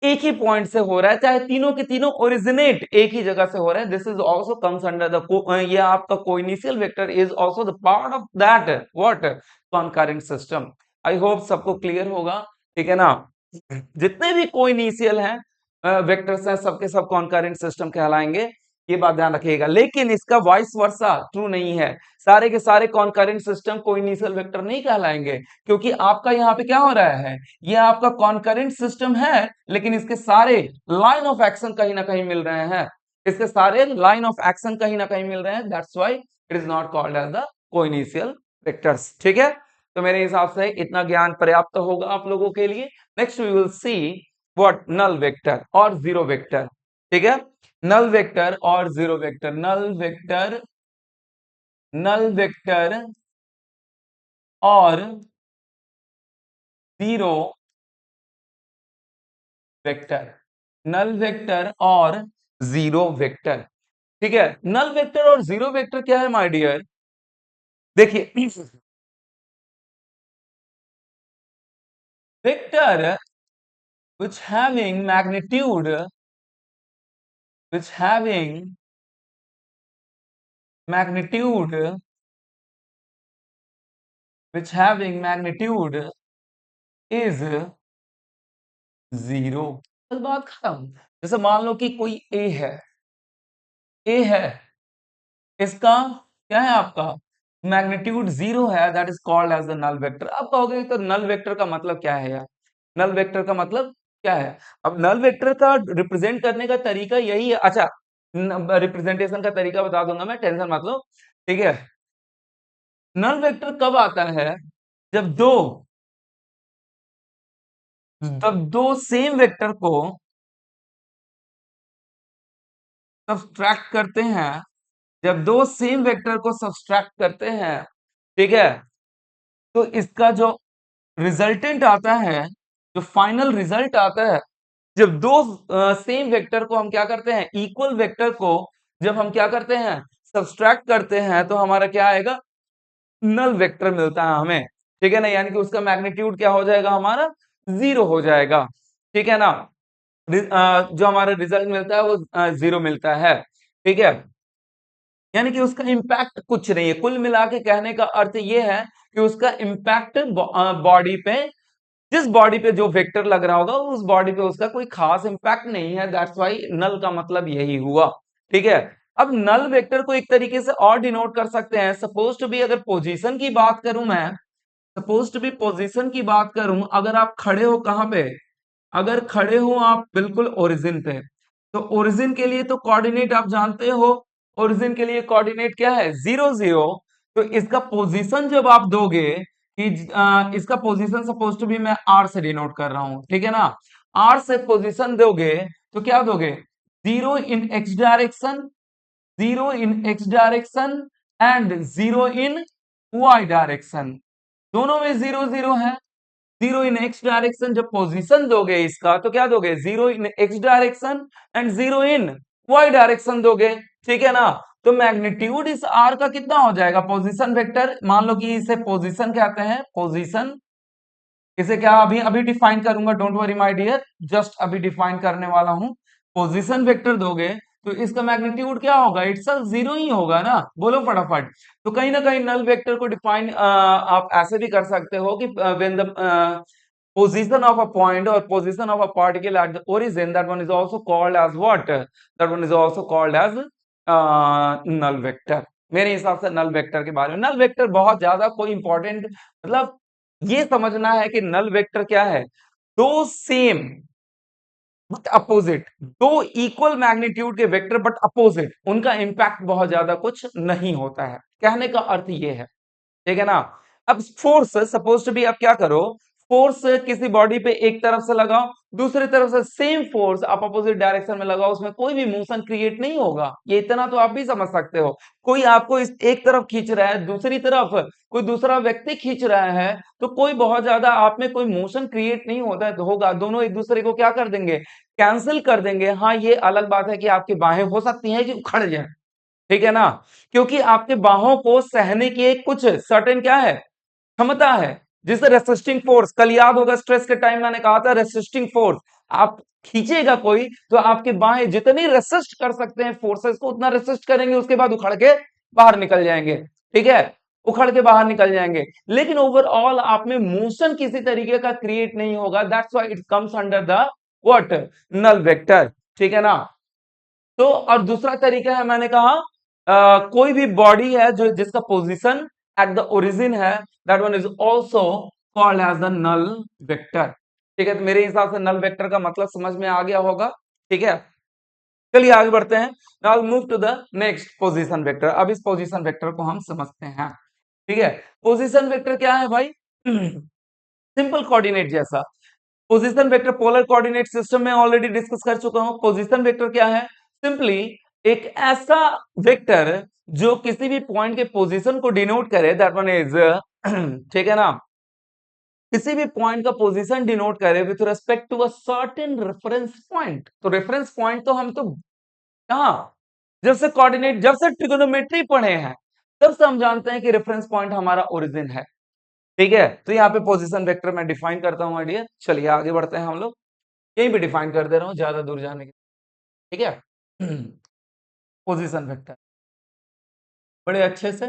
एक ही पॉइंट से हो रहा है, चाहे तीनों के तीनों ओरिजिनेट एक ही जगह से हो रहा है। This is also comes under the, ये आपका coinitial vector is also the part of that what, concurrent system. I hope सबको क्लियर होगा, ठीक है ना। जितने भी कोइनिशियल हैं वेक्टर्स हैं, सबके सब कॉन्करेंट सिस्टम कहलाएंगे, ये बात ध्यान रखिएगा। लेकिन इसका वाइस वर्सा ट्रू नहीं है, सारे के सारे कॉन्करेंट सिस्टम कोइनिशियल वेक्टर नहीं कहलाएंगे, क्योंकि आपका यहाँ पे क्या हो रहा है, ये आपका कॉन्करेंट सिस्टम है, लेकिन इसके सारे लाइन ऑफ एक्शन कहीं ना कहीं मिल रहे हैं, इसके सारे लाइन ऑफ एक्शन कहीं ना कहीं मिल रहे हैं, that's why it is not called as the coinitial vectors. ठीक है, तो मेरे हिसाब से इतना ज्ञान पर्याप्त होगा आप लोगों के लिए। Next we will see what null vector और जीरो वेक्टर। ठीक है, नल वेक्टर और zero vector, null vector, null vector और जीरो वेक्टर, नल वेक्टर और जीरो वेक्टर। ठीक है, नल वेक्टर और जीरो वेक्टर क्या है माय डियर, देखिए vector which having magnitude, which having magnitude, which having magnitude is zero. बस बात खत्म। जैसे मान लो कि कोई ए है, ए है, इसका क्या है आपका मैग्नीट्यूड जीरो है, that is called as the null vector. अब कहोगे तो नल वेक्टर का मतलब क्या है यार, नल वेक्टर का मतलब क्या है। अब नल वेक्टर का रिप्रेजेंट करने का तरीका यही है, अच्छा रिप्रेजेंटेशन का तरीका बता दूंगा मैं, टेंशन मत लो। ठीक है, नल वेक्टर कब आता है, जब दो, जब दो सेम वेक्टर को सब्सट्रैक्ट करते हैं, जब दो सेम वेक्टर को सब्सट्रैक्ट करते हैं, ठीक है, तो इसका जो रिजल्टेंट आता है, जो फाइनल रिजल्ट आता है, जब दो सेम वेक्टर को हम क्या करते हैं, इक्वल वेक्टर को जब हम क्या करते हैं, सब्सट्रैक्ट करते हैं, तो हमारा क्या आएगा, नल वेक्टर मिलता है हमें। ठीक है ना, यानी कि उसका मैग्नीट्यूड क्या हो जाएगा, हमारा जीरो हो जाएगा। ठीक है ना, जो हमारा रिजल्ट मिलता है वो जीरो मिलता है। ठीक है, यानी कि उसका इम्पैक्ट कुछ नहीं है। कुल मिला के कहने का अर्थ ये है कि उसका इम्पैक्ट बॉडी पे, जिस बॉडी पे जो वेक्टर लग रहा होगा उस बॉडी पे उसका कोई खास इंपैक्ट नहीं है, दैट्स व्हाई नल का मतलब यही हुआ। ठीक है, अब नल वेक्टर को एक तरीके से और डिनोट कर सकते हैं, सपोज टू बी, अगर पोजीशन की बात करूं मैं, सपोज टू बी पोजीशन की बात करूं, अगर आप खड़े हो कहां पे, अगर खड़े हो आप बिल्कुल ओरिजिन पे, तो ओरिजिन के लिए तो कोऑर्डिनेट आप जानते हो, ओरिजिन के लिए कोऑर्डिनेट क्या है, जीरो जीरो। तो इसका पोजीशन जब आप दोगे कि इसका पोजीशन सपोज टू बी मैं आर से डिनोट कर रहा हूं, ठीक है ना, आर से पोजीशन दोगे तो क्या दोगे, zero in X direction, zero in X direction and zero in Y direction, दोनों में जीरो जीरो है। जीरो इन एक्स डायरेक्शन जब पोजीशन दोगे इसका तो क्या दोगे, zero in X direction and zero in Y direction दोगे। ठीक है ना, तो मैग्नीट्यूड इस आर का कितना हो जाएगा, पोजीशन वेक्टर, मान लो कि इसे पोजीशन कहते हैं, पोजीशन, इसे क्या अभी अभी डिफाइन करूंगा, don't worry my dear, just अभी डिफाइन करने वाला हूं। पोजीशन वेक्टर दोगे तो इसका मैग्नीट्यूड क्या होगा, इट्सल्फ जीरो ही होगा ना, बोलो फटाफट। तो कहीं ना कहीं नल वेक्टर को डिफाइन आप ऐसे भी कर सकते हो कि when the position of a point or position of a particle at the origin, that one is also called as what, that one is also called as null vector। मेरे हिसाब से नल वेक्टर के बारे में, null vector बहुत ज्यादा कोई important, मतलब ये समझना है कि नल वेक्टर क्या है, दो सेम बट अपोजिट, दो इक्वल मैग्नीट्यूड के वेक्टर बट अपोजिट, उनका इंपैक्ट बहुत ज्यादा कुछ नहीं होता है, कहने का अर्थ ये है, ठीक है ना। अब फोर्स सपोज टू बी, आप क्या करो, फोर्स किसी बॉडी पे एक तरफ से लगाओ, दूसरी तरफ से सेम फोर्स आप अपोजिट डायरेक्शन में लगाओ, उसमें कोई भी मोशन क्रिएट नहीं होगा, ये इतना तो आप भी समझ सकते हो। कोई आपको इस एक तरफ खींच रहा है, दूसरी तरफ कोई दूसरा व्यक्ति खींच रहा है, तो कोई बहुत ज्यादा आप में कोई मोशन क्रिएट नहीं होता है, तो होगा, दोनों एक दूसरे को क्या कर देंगे, कैंसिल कर देंगे। हाँ, ये अलग बात है कि आपकी बाहें हो सकती हैं कि उखड़ जाए, ठीक है ना, क्योंकि आपके बाहों को सहने की एक कुछ सर्टेन क्या है, क्षमता है, जिसे रेसिस्टिंग फोर्स, कल याद होगा स्ट्रेस के टाइम मैंने कहा था रेसिस्टिंग फोर्स, आप खींचेगा कोई तो आपके बाहें जितनी रेसिस्ट कर सकते हैं फोर्सेस को उतना रेसिस्ट करेंगे, उसके बाद उखड़ के बाहर निकल जाएंगे, ठीक है, उखड़ के बाहर निकल जाएंगे, लेकिन ओवरऑल आप में मोशन किसी तरीके का क्रिएट नहीं होगा, that's why it comes under the what, null vector, ठीक है ना। तो और दूसरा तरीका है, मैंने कहा कोई भी बॉडी है जो जिसका पोजीशन एट द ओरिजिन है, that one is also called as the null vector, ठीक है। तो मेरे हिसाब से नल वेक्टर का मतलब समझ में आ गया होगा, ठीक है। चलिए आगे बढ़ते हैं, now move to the next position vector. अब इस पोजीशन वेक्टर को हम समझते हैं, ठीक है। पोजीशन वेक्टर क्या है भाई, सिंपल कोऑर्डिनेट जैसा। Position vector polar coordinate system में ऑलरेडी डिस्कस कर चुका हूं। पोजीशन वेक्टर क्या है, सिंपली एक ऐसा वेक्टर जो किसी भी पॉइंट के पोजीशन को डिनोट करे, दैट वन इज ठीक है ना, किसी भी पॉइंट का पोजीशन डिनोट करे with respect to a certain reference point. तो रेफरेंस पॉइंट तो हम तो कहा, जब से कोऑर्डिनेट, जब से ट्रिगोनोमेट्री पढ़े हैं, तब से हम जानते हैं कि रेफरेंस पॉइंट हमारा ओरिजिन है, ठीक है। तो यहाँ पे पोजीशन वेक्टर मैं डिफाइन करता हूं आइडिया। चलिए आगे बढ़ते हैं हम लोग, यहीं पे डिफाइन कर दे रहा हूं ज्यादा दूर जाने के, ठीक है। पोजीशन वेक्टर बड़े अच्छे से,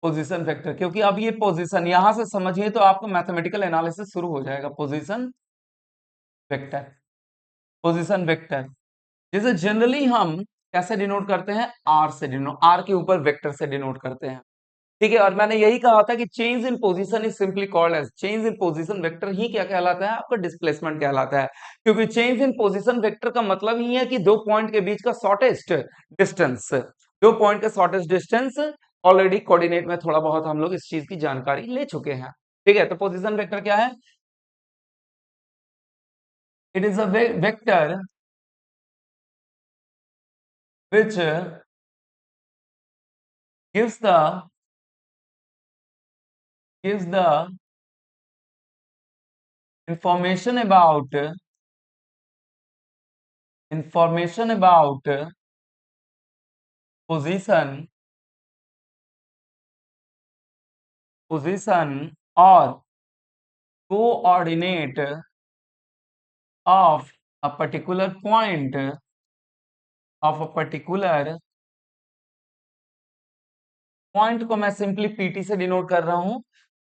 पोजीशन वेक्टर, क्योंकि अब ये पोजीशन यहां से समझिए तो आपको मैथमेटिकल एनालिसिस शुरू हो जाएगा। पोजीशन वेक्टर, पोजीशन वेक्टर जिसे जनरली हम कैसे डिनोट करते हैं, आर से डिनोट, आर के ऊपर वेक्टर से डिनोट करते हैं, ठीक है। और मैंने यही कहा था कि change in position is simply called as change in position vector, ही क्या कहलाता है, आपका डिस्प्लेसमेंट कहलाता है, क्योंकि चेंज इन पोजीशन वेक्टर का मतलब ही है कि दो पॉइंट के बीच का शॉर्टेस्ट डिस्टेंस, दो पॉइंट का शॉर्टेस्ट डिस्टेंस। ऑलरेडी कोऑर्डिनेट में थोड़ा बहुत हम लोग इस चीज की जानकारी ले चुके हैं, ठीक है। तो पोजीशन वेक्टर क्या है, it is a vector which gives the gives the information about position or coordinate of a particular point, of a particular point को मैं सिंपली पीटी से डिनोट कर रहा हूं,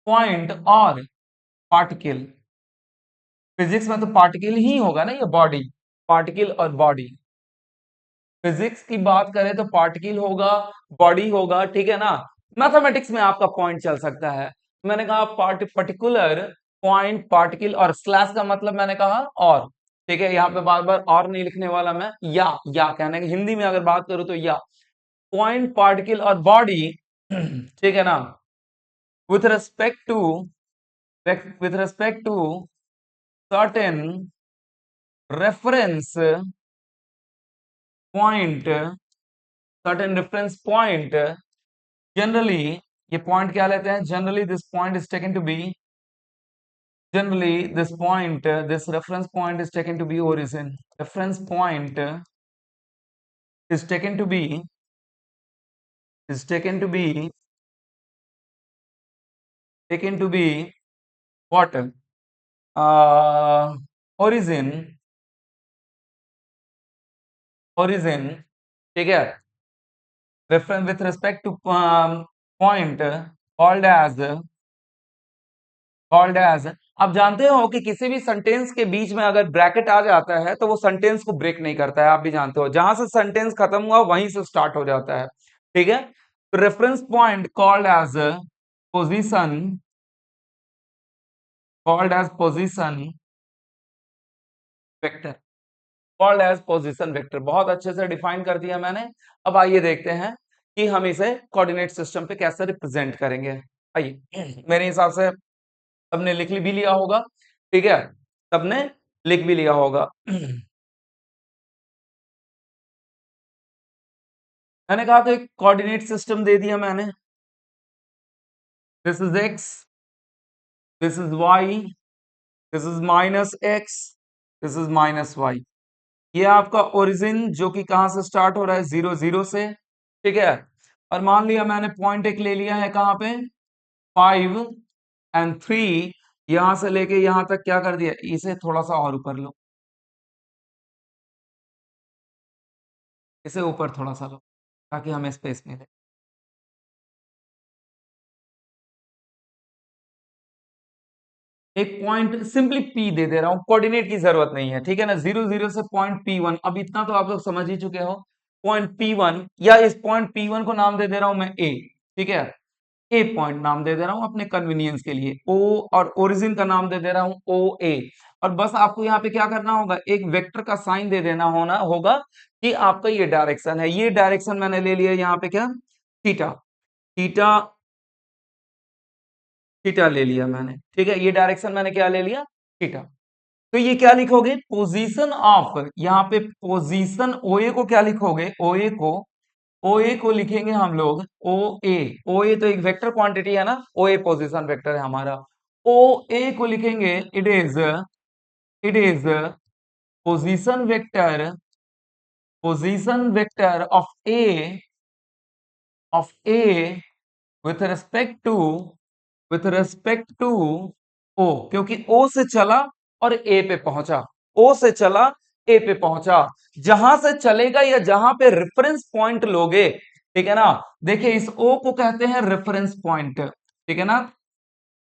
पॉइंट और पार्टिकल, फिजिक्स में तो पार्टिकल ही होगा ना, ये बॉडी, पार्टिकल और बॉडी, फिजिक्स की बात करें तो पार्टिकल होगा, बॉडी होगा, ठीक है ना। मैथमेटिक्स में आपका पॉइंट चल सकता है, मैंने कहा पर्टिकुलर पॉइंट, पार्टिकल और स्लैश का मतलब मैंने कहा और, ठीक है। यहाँ पे बार बार और नहीं लिखने वाला मैं, या कहने की हिंदी में अगर बात करूं तो या, पॉइंट, पार्टिकल और बॉडी, ठीक है ना, with respect to with respect to certain reference point, certain reference point, generally ये पॉइंट क्या लेते हैं, generally this point is taken to be, generally this point, this reference point is taken to be origin, reference point is taken to be, is taken to be what origin origin, ठीक है, reference with respect to point called as आप जानते हो कि किसी भी sentence के बीच में अगर ब्रैकेट आ जाता है तो वो सेंटेंस को ब्रेक नहीं करता है, आप भी जानते हो, जहां से सेंटेंस खत्म हुआ वहीं से स्टार्ट हो जाता है, ठीक है। तो reference point position called as position vector called as position vector, बहुत अच्छे से डिफाइन कर दिया मैंने। अब आइए देखते हैं कि हम इसे कोऑर्डिनेट सिस्टम पे कैसे रिप्रेजेंट करेंगे। आइए मेरे हिसाब से सबने लिख भी लिया होगा, ठीक है, सबने लिख भी लिया होगा। मैंने कहा तो एक कोऑर्डिनेट सिस्टम दे दिया मैंने, this is X, this is Y, this is minus X, this is minus Y. ये आपका ओरिजिन जो कि कहां से स्टार्ट हो रहा है, 0 0 से, ठीक है। और मान लिया मैंने पॉइंट एक ले लिया है कहां पे, 5 और 3, यहां से लेके यहां तक क्या कर दिया, इसे थोड़ा सा और ऊपर लो, इसे ऊपर थोड़ा सा लो ताकि हमें स्पेस मिले। एक पॉइंट सिंपली पी दे दे रहा हूं, कोऑर्डिनेट की जरूरत नहीं है, ठीक है ना। 0 0 से पॉइंट P1, अब इतना तो आप लोग समझ ही चुके हो। पॉइंट P1 या इस पॉइंट P1 को नाम दे दे रहा हूं मैं ए, ठीक है, ए पॉइंट नाम दे दे रहा हूं अपने कन्वीनियंस के लिए, ओ, और ओरिजिन का नाम दे दे रहा हूं ओ ए। और बस आपको यहाँ पे क्या करना होगा, एक वेक्टर का साइन दे देना होना होगा कि आपका ये डायरेक्शन है, ये डायरेक्शन मैंने ले लिया यहाँ पे क्या, थीटा, थीटा, थीटा ले लिया मैंने, ठीक है, ये डायरेक्शन मैंने क्या ले लिया, थीटा। तो ये क्या लिखोगे, पोजीशन ऑफ, यहाँ पे पोजीशन ओए को क्या लिखोगे, ओए को लिखेंगे हम लोग ओ ए। ओ ए तो एक वेक्टर क्वांटिटी है ना, ओ ए पोजिशन वेक्टर है हमारा। ओ ए को लिखेंगे, it is position vector of A with respect to O, क्योंकि ओ से चला और ए पे पहुंचा, ओ से चला ए पे पहुंचा, जहां से चलेगा या जहां पे रेफरेंस पॉइंट लोगे, ठीक है ना। देखिए इस ओ को कहते हैं रेफरेंस पॉइंट, ठीक है ना,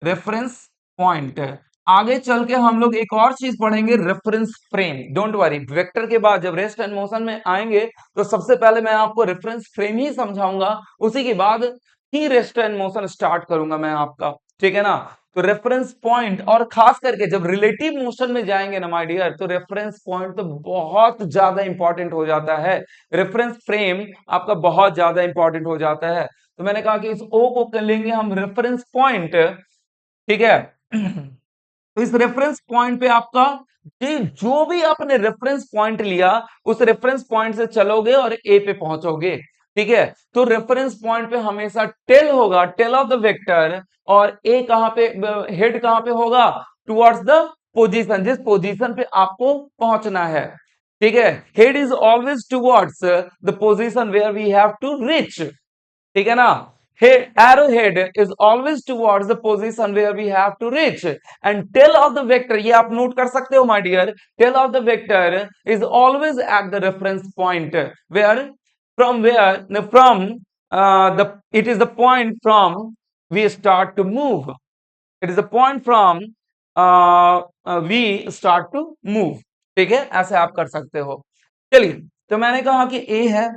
रेफरेंस पॉइंट। आगे चल के हम लोग एक और चीज पढ़ेंगे, reference frame. Don't worry, vector के बाद जब रेस्ट एंड मोशन में आएंगे तो सबसे पहले मैं आपको रेफरेंस फ्रेम ही समझाऊंगा, उसी के बाद ही रेस्ट एंड मोशन स्टार्ट करूंगा मैं आपका, ठीक है ना। तो रेफरेंस पॉइंट, और खास करके जब रिलेटिव मोशन में जाएंगे ना माय डियर, तो रेफरेंस पॉइंट तो बहुत ज्यादा इंपॉर्टेंट हो जाता है, रेफरेंस फ्रेम आपका बहुत ज्यादा इंपॉर्टेंट हो जाता है। तो मैंने कहा कि इस ओ को कर लेंगे हम रेफरेंस पॉइंट, ठीक है। तो इस रेफरेंस पॉइंट पे आपका ये जो भी आपने रेफरेंस पॉइंट लिया, उस रेफरेंस पॉइंट से चलोगे और ए पे पहुंचोगे, ठीक है। तो रेफरेंस पॉइंट पे हमेशा टेल होगा, टेल ऑफ द वेक्टर, और ए कहां पे, हेड कहां पे होगा, टुवर्ड्स द पोजीशन, जिस पोजीशन पे आपको पहुंचना है, ठीक है। Head is always towards the position where we have to reach, ठीक है ना। Arrowhead is always towards the position where we have to reach, and tail of the vector, ये आप नोट कर सकते हो my dear, tail of the vector is always at the reference point the it is the point from we start to move, it is the point from we start to move, ठीक है, ऐसे आप कर सकते हो। चलिए, तो मैंने कहा कि ए है,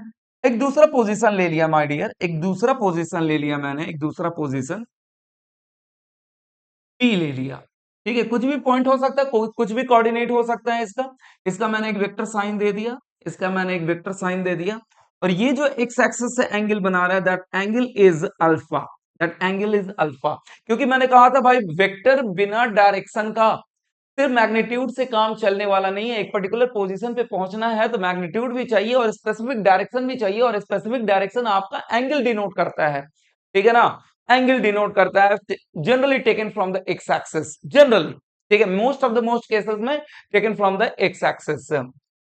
एक दूसरा पोजीशन ले लिया माय डियर, एक दूसरा पोजीशन ले लिया मैंने, एक दूसरा पोजीशन पी ले लिया, ठीक है। कुछ भी पॉइंट हो सकता है, कुछ भी कोऑर्डिनेट हो सकता है इसका, इसका मैंने एक वेक्टर साइन दे दिया, इसका मैंने एक वेक्टर साइन दे दिया, और ये जो एक्स एक्सिस से एंगल बना रहा है, दैट एंगल इज अल्फा। क्योंकि मैंने कहा था भाई, वेक्टर बिना डायरेक्शन का सिर्फ मैग्नीट्यूड से काम चलने वाला नहीं है, एक पर्टिकुलर पोजीशन पे पहुंचना है तो मैग्नीट्यूड भी चाहिए और स्पेसिफिक डायरेक्शन भी चाहिए, और स्पेसिफिक डायरेक्शन आपका एंगल डिनोट करता है, ठीक है ना, एंगल डिनोट करता है, generally taken from the X axis, generally, ठीक है, most of the most cases में taken from the X axis,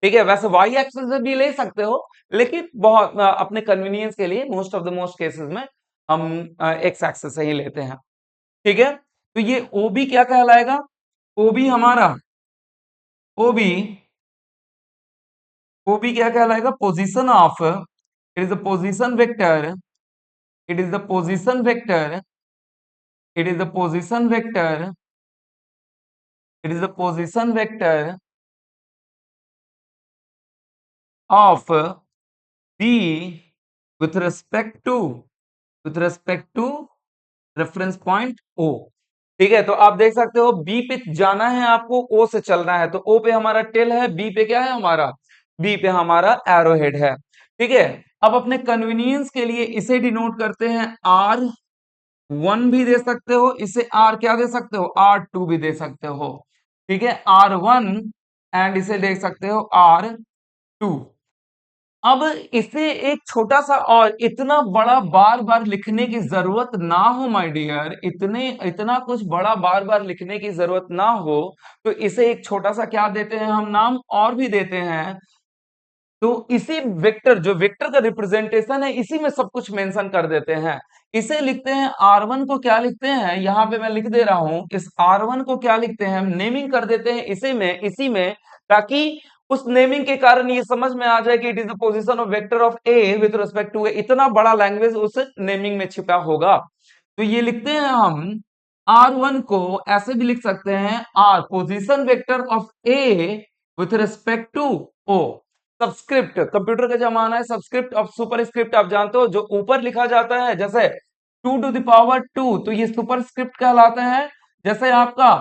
ठीक है। वैसे वाई एक्सिस से भी ले सकते हो, लेकिन बहुत अपने कन्वीनियंस के लिए most of the most cases में हम एक्स एक्सिस से ही लेते हैं, ठीक है। तो ये ओबी क्या कहलाएगा? ओबी हमारा ओबी ओबी क्या कहलाएगा? Position of, it is the position vector, it is the position vector, it is the position vector, it is the position vector of B with respect to with respect to reference point O. ठीक है, तो आप देख सकते हो B पे जाना है आपको, ओ से चलना है, तो ओ पे हमारा टेल है, बी पे क्या है हमारा? बी पे हमारा एरो हेड है। ठीक है, अब अपने कन्वीनियंस के लिए इसे डिनोट करते हैं आर वन भी दे सकते हो, इसे आर क्या दे सकते हो? आर टू भी दे सकते हो। ठीक है, आर वन एंड इसे देख सकते हो आर टू। अब इसे एक छोटा सा, और इतना बड़ा बार बार लिखने की जरूरत ना हो माय डियर, इतना कुछ बड़ा बार बार लिखने की जरूरत ना हो, तो इसे एक छोटा सा क्या देते हैं हम नाम, और भी देते हैं। तो इसी वेक्टर, जो वेक्टर का रिप्रेजेंटेशन है, इसी में सब कुछ मेंशन कर देते हैं। इसे लिखते हैं R1 को क्या लिखते हैं, यहां पे मैं लिख दे रहा हूं, इस R1 को क्या लिखते हैं, नेमिंग कर देते हैं इसी में, ताकि उस नेमिंग के कारण ये समझ में आ जाए कि it is the position of vector of A with respect to A. इतना बड़ा लैंग्वेज उस नेमिंग में छिपा होगा। तो ये लिखते हैं हम R1 को, ऐसे भी लिख सकते हैं, R position vector of A with respect to O. Subscript, computer का जमाना है, सबस्क्रिप्ट ऑफ सुपरस्क्रिप्ट आप जानते हो, जो ऊपर लिखा जाता है, जैसे 2 to the power 2, तो ये सुपरस्क्रिप्ट कहलाता है। जैसे आपका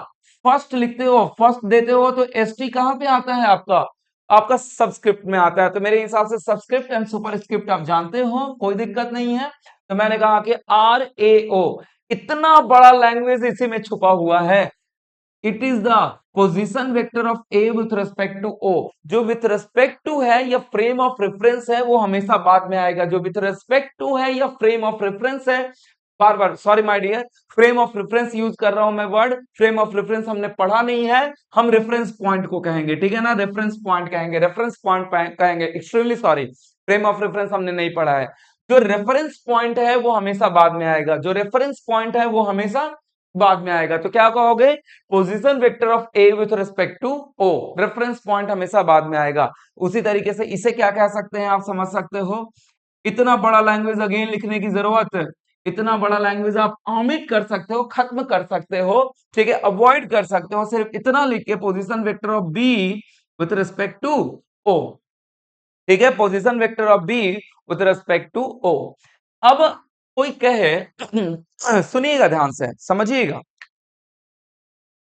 फर्स्ट लिखते हो, फर्स्ट देते हो, तो एस टी कहां पे आता है आपका? आपका सबस्क्रिप्ट में आता है। तो मेरे हिसाब से सबस्क्रिप्ट एंड सुपरस्क्रिप्ट आप जानते हो, कोई दिक्कत नहीं है। तो मैंने कहा कि आर ए ओ, इतना बड़ा लैंग्वेज इसी में छुपा हुआ है। It is the position vector of A with respect to O. जो विथ रिस्पेक्ट टू है या फ्रेम ऑफ रेफरेंस है, वो हमेशा बाद में आएगा। जो विथ रिस्पेक्ट टू है या फ्रेम ऑफ रेफरेंस है, बार बार sorry my dear, frame of reference use कर रहा हूं मैं वर्ड, फ्रेम ऑफ रेफरेंस हमने पढ़ा नहीं है, हम रेफरेंस पॉइंट को कहेंगे, ठीक है ना, रेफरेंस पॉइंट कहेंगे, रेफरेंस पॉइंट कहेंगे, extremely sorry, frame of reference हमने नहीं पढ़ा है। जो रेफरेंस पॉइंट है वो हमेशा बाद में आएगा, जो रेफरेंस पॉइंट है वो हमेशा बाद में आएगा। तो क्या कहोगे? Position vector of A with respect to O, reference point हमेशा बाद में आएगा। उसी तरीके से इसे क्या कह सकते हैं, आप समझ सकते हो। इतना बड़ा लैंग्वेज अगेन लिखने की जरूरत, इतना बड़ा लैंग्वेज आप ऑमिट कर सकते हो, खत्म कर सकते हो, ठीक है, अवॉइड कर सकते हो, सिर्फ इतना लिख के position vector of B with respect to O. ठीक है, position vector of B with respect to O. अब कोई कहे सुनिएगा ध्यान से, समझिएगा,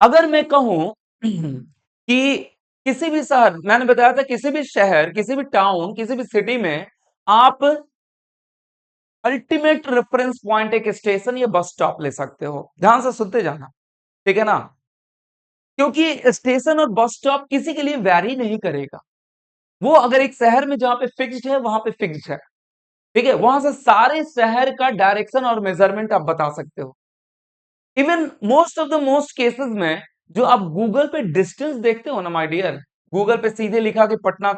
अगर मैं कहूं कि किसी भी शहर, मैंने बताया था किसी भी शहर, किसी भी टाउन, किसी भी सिटी में आप अल्टीमेट रेफरेंस पॉइंट एक स्टेशन या बस स्टॉप ले सकते हो। ध्यान से सुनते जाना, ठीक है ना, क्योंकि स्टेशन और बस स्टॉप किसी के लिए वैरी नहीं करेगा। वो अगर एक शहर में जहां पे फिक्स्ड है वहां पे फिक्स्ड है, ठीक है, वहां से सारे शहर का डायरेक्शन और मेजरमेंट आप बता सकते हो। Even most of the most cases में जो आप गूगल पे डिस्टेंस देखते हो ना माय डियर, गूगल पे सीधे लिखा कि पटना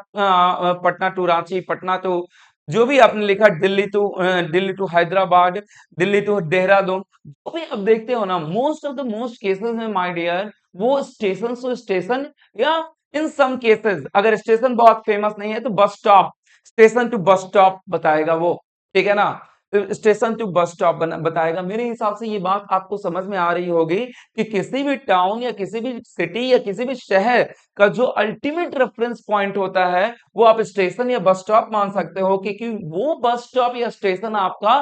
पटना टू रांची, पटना टू जो भी आपने लिखा, दिल्ली टू हैदराबाद, दिल्ली टू देहरादून, जो भी आप देखते हो ना, most of the most cases में माय डियर वो स्टेशन टू स्टेशन, या इन सम केसेस अगर स्टेशन बहुत फेमस नहीं है तो bus stop, station to bus stop बताएगा वो, ठीक है ना, स्टेशन टू बस स्टॉप बताएगा। मेरे हिसाब से ये बात आपको समझ में आ रही होगी कि किसी भी टाउन या किसी भी सिटी या किसी भी शहर का जो अल्टीमेट रेफरेंस पॉइंट होता है वो आप स्टेशन या बस स्टॉप मान सकते हो, क्योंकि वो बस स्टॉप या स्टेशन आपका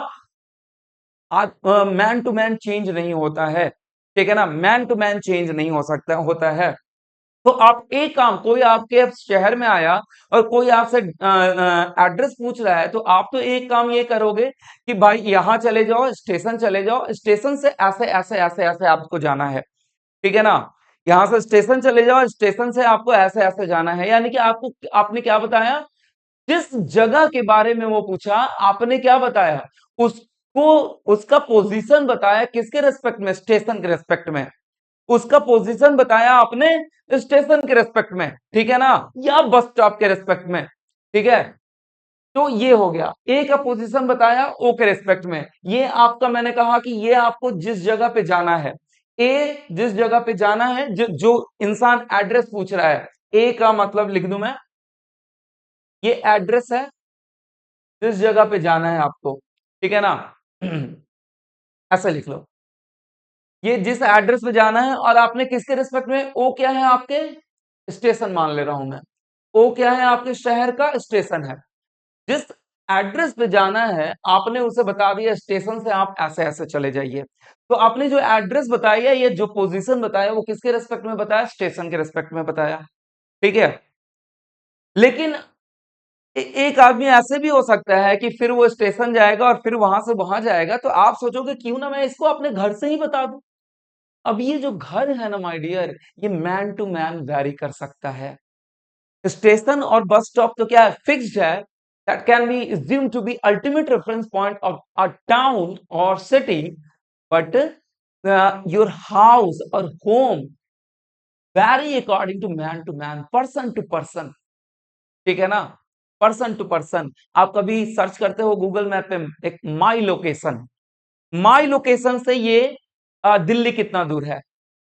मैन टू मैन चेंज नहीं होता है, ठीक है ना, मैन टू मैन चेंज नहीं हो सकता होता है। तो आप एक काम, कोई आपके शहर में आया और कोई आपसे एड्रेस पूछ रहा है, तो आप तो एक काम ये करोगे कि भाई यहां चले जाओ, स्टेशन चले जाओ, स्टेशन से ऐसे ऐसे ऐसे ऐसे आपको जाना है, ठीक है ना, यहां से स्टेशन चले जाओ, स्टेशन से आपको ऐसे ऐसे जाना है। यानी कि आपको, आपने क्या बताया, जिस जगह के बारे में वो पूछा आपने क्या बताया, उसको, उसका पोजीशन बताया, किसके रेस्पेक्ट में, स्टेशन के रेस्पेक्ट में, उसका पोजीशन बताया आपने स्टेशन के रेस्पेक्ट में, ठीक है ना, या बस स्टॉप के रेस्पेक्ट में, ठीक है। तो ये हो गया, ए का पोजीशन बताया ओ के रेस्पेक्ट में, ये आपका, मैंने कहा कि ये आपको जिस जगह पे जाना है, ए जिस जगह पे जाना है, जो इंसान एड्रेस पूछ रहा है, ए का मतलब लिख दूं मैं, ये एड्रेस है जिस जगह पे जाना है आपको, ठीक है ना। ऐसा लिख लो, ये जिस एड्रेस पे जाना है, और आपने किसके रिस्पेक्ट में, ओ क्या है आपके स्टेशन मान ले रहा हूं मैं, ओ क्या है आपके शहर का स्टेशन है, जिस एड्रेस पे जाना है आपने उसे बता दिया स्टेशन से आप ऐसे ऐसे चले जाइए। तो आपने जो एड्रेस बताई है, ये जो पोजीशन बताया, वो किसके रिस्पेक्ट में बताया, स्टेशन के रिस्पेक्ट में बताया, ठीक है। लेकिन एक आदमी ऐसे भी हो सकता है कि फिर वो स्टेशन जाएगा और फिर वहां से वहां जाएगा, तो आप सोचोगे क्यों ना मैं इसको अपने घर से ही बता दूं। अब ये जो घर है ना माय डियर, ये मैन टू मैन वैरी कर सकता है। स्टेशन और बस स्टॉप तो क्या है, फिक्स्ड है, that can be assumed to be ultimate reference point of a town or city, but your house or home vary according to man, person to person, ठीक है ना, पर्सन टू पर्सन। आप कभी search करते हो Google map पे एक my location, my location से ये दिल्ली कितना दूर है,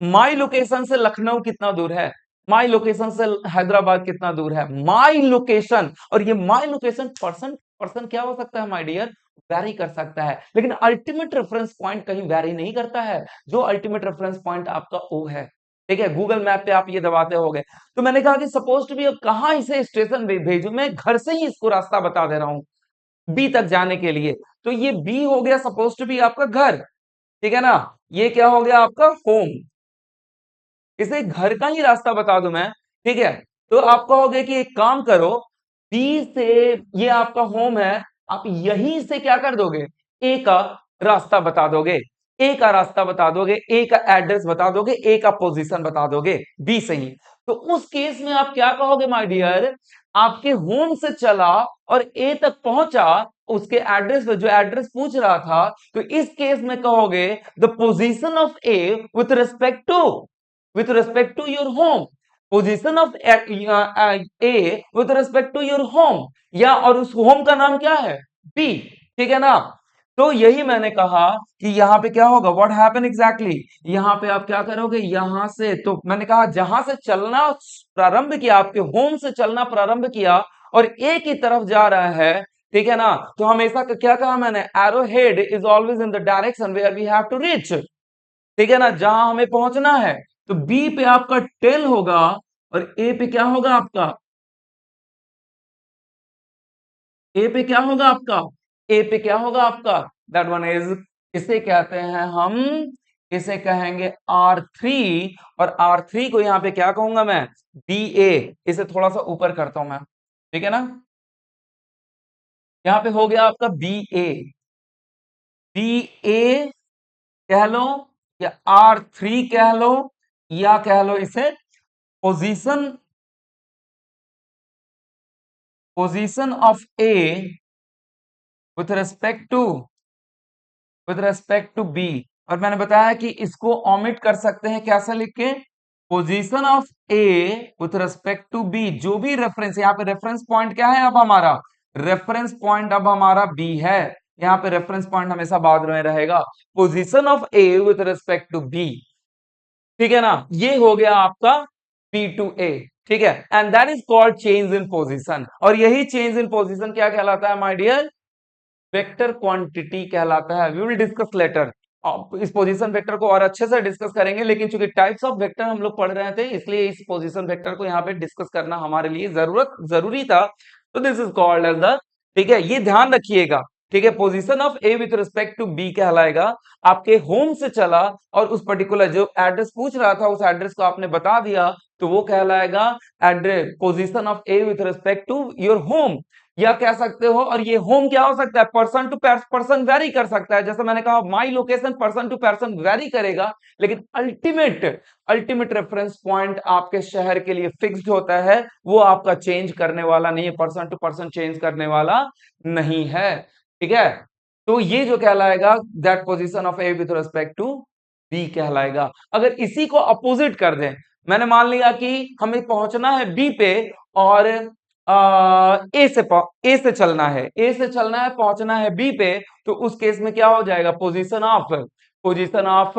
माई लोकेशन से लखनऊ कितना दूर है, माई लोकेशन से हैदराबाद कितना दूर है, माई लोकेशन। और ये माई लोकेशन पर्सन पर्सन क्या हो सकता है माय डियर, वैरी कर सकता है, लेकिन अल्टीमेट रेफरेंस पॉइंट कहीं वैरी नहीं करता है, जो अल्टीमेट रेफरेंस पॉइंट आपका ओ है, ठीक है। गूगल मैप पे आप ये दबाते होगे, तो मैंने कहा कि सपोज टू बी, अब कहां इसे स्टेशन भेजू, मैं घर से ही इसको रास्ता बता दे रहा हूं बी तक जाने के लिए। तो ये बी हो गया सपोज टू बी आपका घर, ठीक है ना, ये क्या हो गया आपका होम, इसे घर का ही रास्ता बता दूं मैं, ठीक है। तो आप कहोगे कि एक काम करो, बी से, ये आपका होम है, आप यहीं से क्या कर दोगे, ए का रास्ता बता दोगे, ए का रास्ता बता दोगे, ए का एड्रेस बता दोगे, ए का पोजीशन बता दोगे बी से ही। तो उस केस में आप क्या कहोगे माय डियर, आपके होम से चला और ए तक पहुंचा, उसके एड्रेस पे जो एड्रेस पूछ रहा था, तो इस केस में कहोगे the position of A with respect to, with respect to your home, position of a with respect to your home, या और उस होम का नाम क्या है b, ठीक है ना। तो यही मैंने कहा कि यहाँ पे क्या होगा, व्हाट हैपन एग्जैक्टली, यहाँ पे आप क्या करोगे, यहां से, तो मैंने कहा जहां से चलना प्रारंभ किया, आपके होम से चलना प्रारंभ किया और ए की तरफ जा रहा है, ठीक है ना, तो हमेशा क्या कहा मैंने, arrow head is always in the direction where we have to reach, ठीक है ना, जहां हमें पहुंचना है। तो बी पे आपका टेल होगा और ए पे क्या होगा आपका, ए पे क्या होगा आपका, ए पे क्या होगा आपका, दैट वन इज, इसे कहते हैं हम, इसे कहेंगे R3, और R3 को यहां पे क्या कहूंगा मैं, बी ए, इसे थोड़ा सा ऊपर करता हूं मैं, ठीक है ना, यहां पे हो गया आपका बी ए, बी ए कह लो, या R3 कह लो, या कह लो इसे position, position of A with respect to, with respect to B. और मैंने बताया कि इसको ऑमिट कर सकते हैं कैसे लिख के, position of A with respect to B, जो भी रेफरेंस, यहाँ पे रेफरेंस पॉइंट क्या है अब हमारा, रेफरेंस पॉइंट अब हमारा बी है, यहाँ पे रेफरेंस पॉइंट हमेशा बाद में रहेगा, position of A with respect to B, ठीक है ना, ये हो गया आपका बी टू ए, ठीक है, and that is called change in position. और यही चेंज इन पोजीशन क्या कहलाता है माय डियर, वेक्टर क्वांटिटी कहलाता है। वी विल डिस्कस लेटर, इस पोजीशन वेक्टर को और अच्छे से डिस्कस करेंगे, लेकिन चूंकि टाइप्स ऑफ वेक्टर हम लोग पढ़ रहे थे, इसलिए इस पोजीशन वेक्टर को यहाँ पे डिस्कस करना हमारे लिए जरूरी था। तो this is called as the, ठीक है, ये ध्यान रखिएगा, ठीक है, position of A with respect to B कहलाएगा, आपके होम से चला और उस पर्टिकुलर जो एड्रेस पूछ रहा था उस एड्रेस को आपने बता दिया, तो वो कहलाएगा address, position of A with respect to your home, या कह सकते हो, और ये होम क्या हो सकता है, पर्सन टू पर्सन वेरी कर सकता है, जैसे मैंने कहा my location person to person vary करेगा, लेकिन अल्टीमेट, अल्टीमेट रेफरेंस पॉइंट आपके शहर के लिए फिक्स्ड होता है, वो आपका चेंज करने वाला नहीं है, पर्सन टू पर्सन चेंज करने वाला नहीं है, ठीक है। तो ये जो कहलाएगा that position of A with respect to B कहलाएगा। अगर इसी को अपोजिट कर दें, मैंने मान लिया कि हमें पहुंचना है बी पे और ए से चलना है, ए से चलना है, पहुंचना है बी पे, तो उस केस में क्या हो जाएगा, position of, position of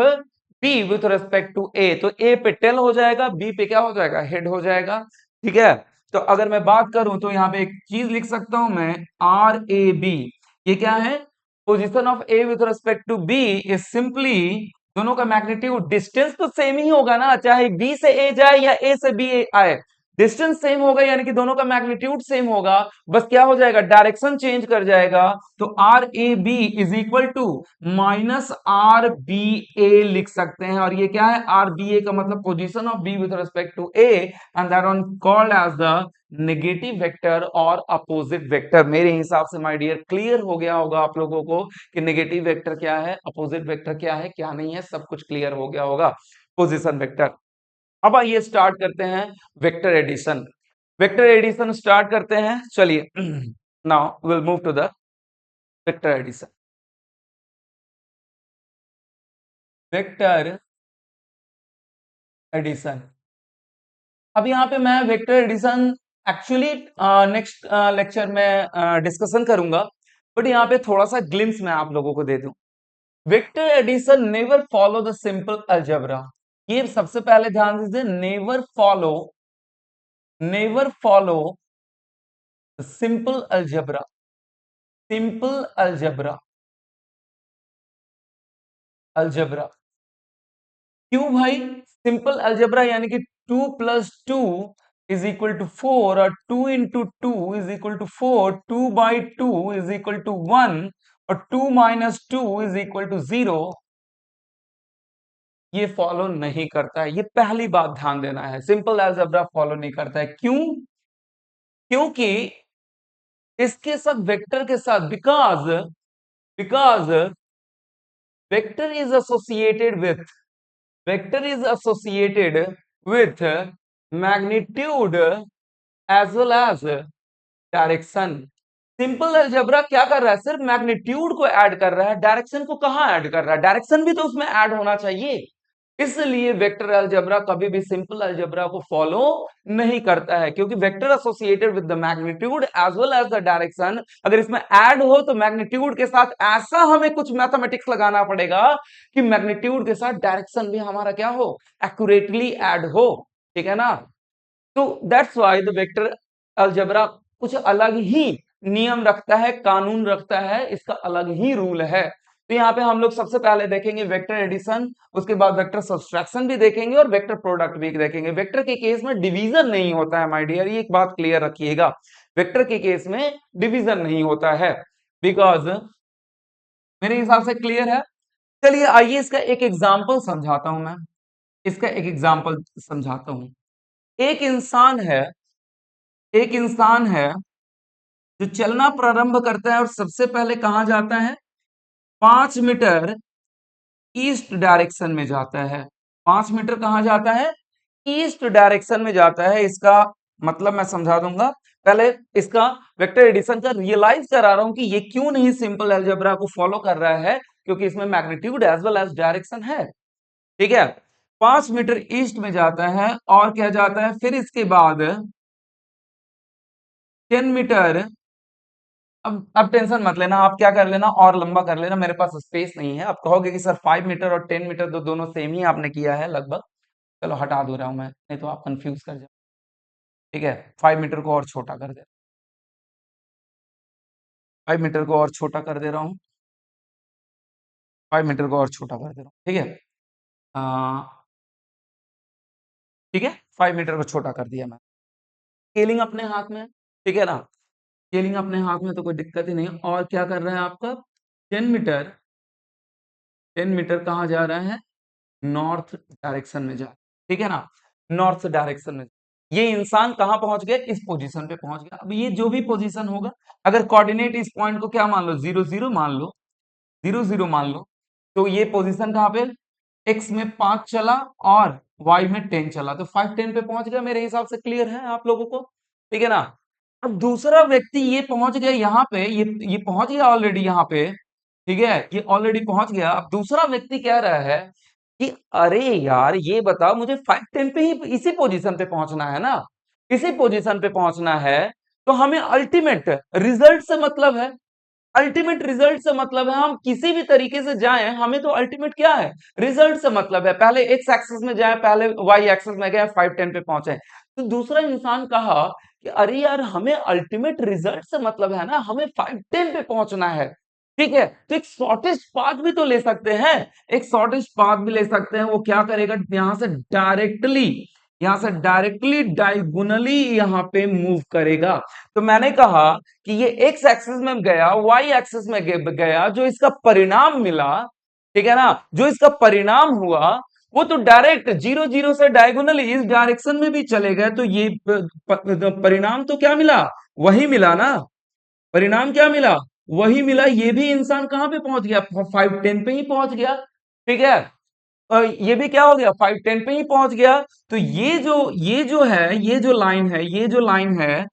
B with respect to A, तो ए पे टेल हो जाएगा, बी पे क्या हो जाएगा, हेड हो जाएगा। ठीक है, तो अगर मैं बात करूं तो यहाँ पे एक चीज लिख सकता हूं मैं, आर ए बी, ये क्या है, position of A with respect to B is simply, दोनों का मैग्नीट्यूड, डिस्टेंस तो सेम ही होगा ना, चाहे बी से ए जाए या ए से बी आए, डिस्टेंस सेम होगा, यानी कि दोनों का मैग्नीट्यूड सेम होगा, बस क्या हो जाएगा, डायरेक्शन चेंज कर जाएगा। तो R A B is equal to minus R B A लिख सकते हैं, और ये क्या है, आर बी ए का मतलब position of B with respect to A, and that one called as the negative vector और अपोजिट वेक्टर। मेरे हिसाब से माय डियर क्लियर हो गया होगा आप लोगों को कि नेगेटिव वेक्टर क्या है, अपोजिट वेक्टर क्या है, क्या नहीं है, सब कुछ क्लियर हो गया होगा। Position vector. अब आइए स्टार्ट करते हैं vector addition. Vector addition start करते हैं, चलिए now will move to the vector addition. Vector addition, अब यहाँ पे मैं vector addition actually next lecture में डिस्कशन करूंगा, बट यहाँ पे थोड़ा सा ग्लिम्स मैं आप लोगों को दे दूं। Vector addition never follow the simple algebra, ये सबसे पहले ध्यान दीजिए, never follow simple algebra, simple algebra, algebra. क्यों भाई, सिंपल अलजेब्रा यानी कि 2 + 2 इज इक्वल टू 4, और 2 × 2 is equal to 4, 2/2 is equal to 1, और 2 - 2 इज इक्वल टू 0, ये फॉलो नहीं करता है। ये पहली बात ध्यान देना है, सिंपल अलजेब्रा फॉलो नहीं करता है। क्यों? क्योंकि इसके साथ वेक्टर के साथ, because vector is associated with, vector is associated with magnitude as well as direction। Simple algebra क्या कर रहा है, सिर्फ मैग्नीट्यूड को ऐड कर रहा है, डायरेक्शन को कहां ऐड कर रहा है, डायरेक्शन भी तो उसमें ऐड होना चाहिए। इसलिए वेक्टर अलजेब्रा कभी भी सिंपल अलजेब्रा को फॉलो नहीं करता है, क्योंकि vector associated with the magnitude as well as the direction, अगर इसमें ऐड हो तो मैग्नीट्यूड के साथ ऐसा हमें कुछ मैथमेटिक्स लगाना पड़ेगा कि मैग्नीट्यूड के साथ डायरेक्शन भी हमारा क्या हो, एक्यूरेटली ऐड हो। ठीक है ना, तो that's why the vector algebra कुछ अलग ही नियम रखता है, कानून रखता है, इसका अलग ही रूल है। तो यहाँ पे हम लोग सबसे पहले देखेंगे वेक्टर एडिशन, उसके बाद वेक्टर सब्सट्रैक्शन भी देखेंगे और वेक्टर प्रोडक्ट भी देखेंगे। वेक्टर के केस में डिवीजन नहीं होता है माय डियर, ये एक बात क्लियर रखिएगा, वेक्टर के केस में डिवीजन नहीं होता है, बिकॉज मेरे हिसाब से क्लियर है। चलिए आइए इसका एक एग्जाम्पल समझाता हूं मैं, इसका एक एग्जाम्पल समझाता हूं। एक इंसान है, एक इंसान है जो चलना प्रारंभ करता है और सबसे पहले कहां जाता है, 5 मीटर ईस्ट डायरेक्शन में जाता है। 5 मीटर कहां जाता है, ईस्ट डायरेक्शन में जाता है। इसका मतलब मैं समझा दूंगा, पहले इसका वेक्टर एडिशन का रियलाइज करा रहा हूं कि ये क्यों नहीं सिंपल अलजेब्रा को फॉलो कर रहा है, क्योंकि इसमें magnitude as well as direction है। ठीक है, 5 मीटर ईस्ट में जाता है और क्या जाता है, फिर इसके बाद 10 मीटर, अब टेंशन मत लेना, आप क्या कर लेना और लंबा कर लेना, मेरे पास स्पेस नहीं है। आप कहोगे कि सर 5 मीटर और 10 मीटर तो दोनों सेम ही आपने किया है लगभग, चलो हटा दो रहा हूं मैं, नहीं तो आप कंफ्यूज कर जाओ। ठीक है, 5 मीटर को और छोटा कर दे, 5 मीटर को और छोटा कर दे रहा हूँ, 5 मीटर को और छोटा कर दे रहा हूँ। ठीक है, ठीक है, 5 मीटर को छोटा कर दिया मैं। स्केलिंग अपने हाथ में है, ठीक है ना, स्केलिंग अपने हाथ में तो कोई दिक्कत ही नहीं है। और क्या कर रहा है आपका 10 मीटर, 10 मीटर कहाँ जा रहा है, नॉर्थ डायरेक्शन में जा, ठीक है ना, नॉर्थ डायरेक्शन में। ये इंसान कहां पहुंच गया, इस पोजीशन पे पहुंच गया। अब ये जो भी पोजीशन होगा, अगर कोऑर्डिनेट इस पॉइंट को क्या मान लो, 0 0 मान लो, 0 0 मान लो, तो ये पोजीशन कहां पे, एक्स में 5 चला और वाई में 10 चला, तो 5 10 पे पहुंच गया। मेरे हिसाब से क्लियर है आप लोगों को, ठीक है ना। अब दूसरा व्यक्ति ये पहुंच गया यहाँ पे, ये पहुंच गया ऑलरेडी यहाँ पे, ठीक है, ये ऑलरेडी पहुंच गया। अब दूसरा व्यक्ति कह रहा है कि अरे यार ये बताओ, मुझे 5 10 पे ही इसी पोजीशन पे पहुंचना है ना, इसी पोजीशन पे पहुंचना है, तो हमें अल्टीमेट रिजल्ट से मतलब है। अल्टीमेट रिजल्ट से मतलब है हम किसी भी तरीके से जाएं, हमें तो अल्टीमेट क्या है, रिजल्ट से मतलब है। पहले एक्स एक्सिस में जाए, पहले वाई एक्सिस में गए, 510 पे पहुंचे। तो दूसरा इंसान कहा कि अरे यार हमें अल्टीमेट रिजल्ट से मतलब है ना, हमें 510 पे पहुंचना है। ठीक है, तो एक शॉर्टेस्ट पाथ भी तो ले सकते हैं, एक शॉर्टेस्ट पाथ भी ले सकते हैं। वो क्या करेगा, यहां से डायरेक्टली डायगोनली यहां पे मूव करेगा। तो मैंने कहा कि ये एक्स एक्सिस में गया, वाई एक्सिस में गया, जो इसका परिणाम मिला, ठीक है ना, जो इसका परिणाम हुआ वो तो डायरेक्ट 0 0 से डायगोनली इस डायरेक्शन में भी चले गए। तो ये परिणाम तो क्या मिला, वही मिला ना, परिणाम क्या मिला, वही मिला। ये भी इंसान कहां पे पहुंच गया, 510 पे ही पहुंच गया। ठीक है, ये भी क्या हो गया, 510 पे ही पहुंच गया। तो ये जो लाइन है,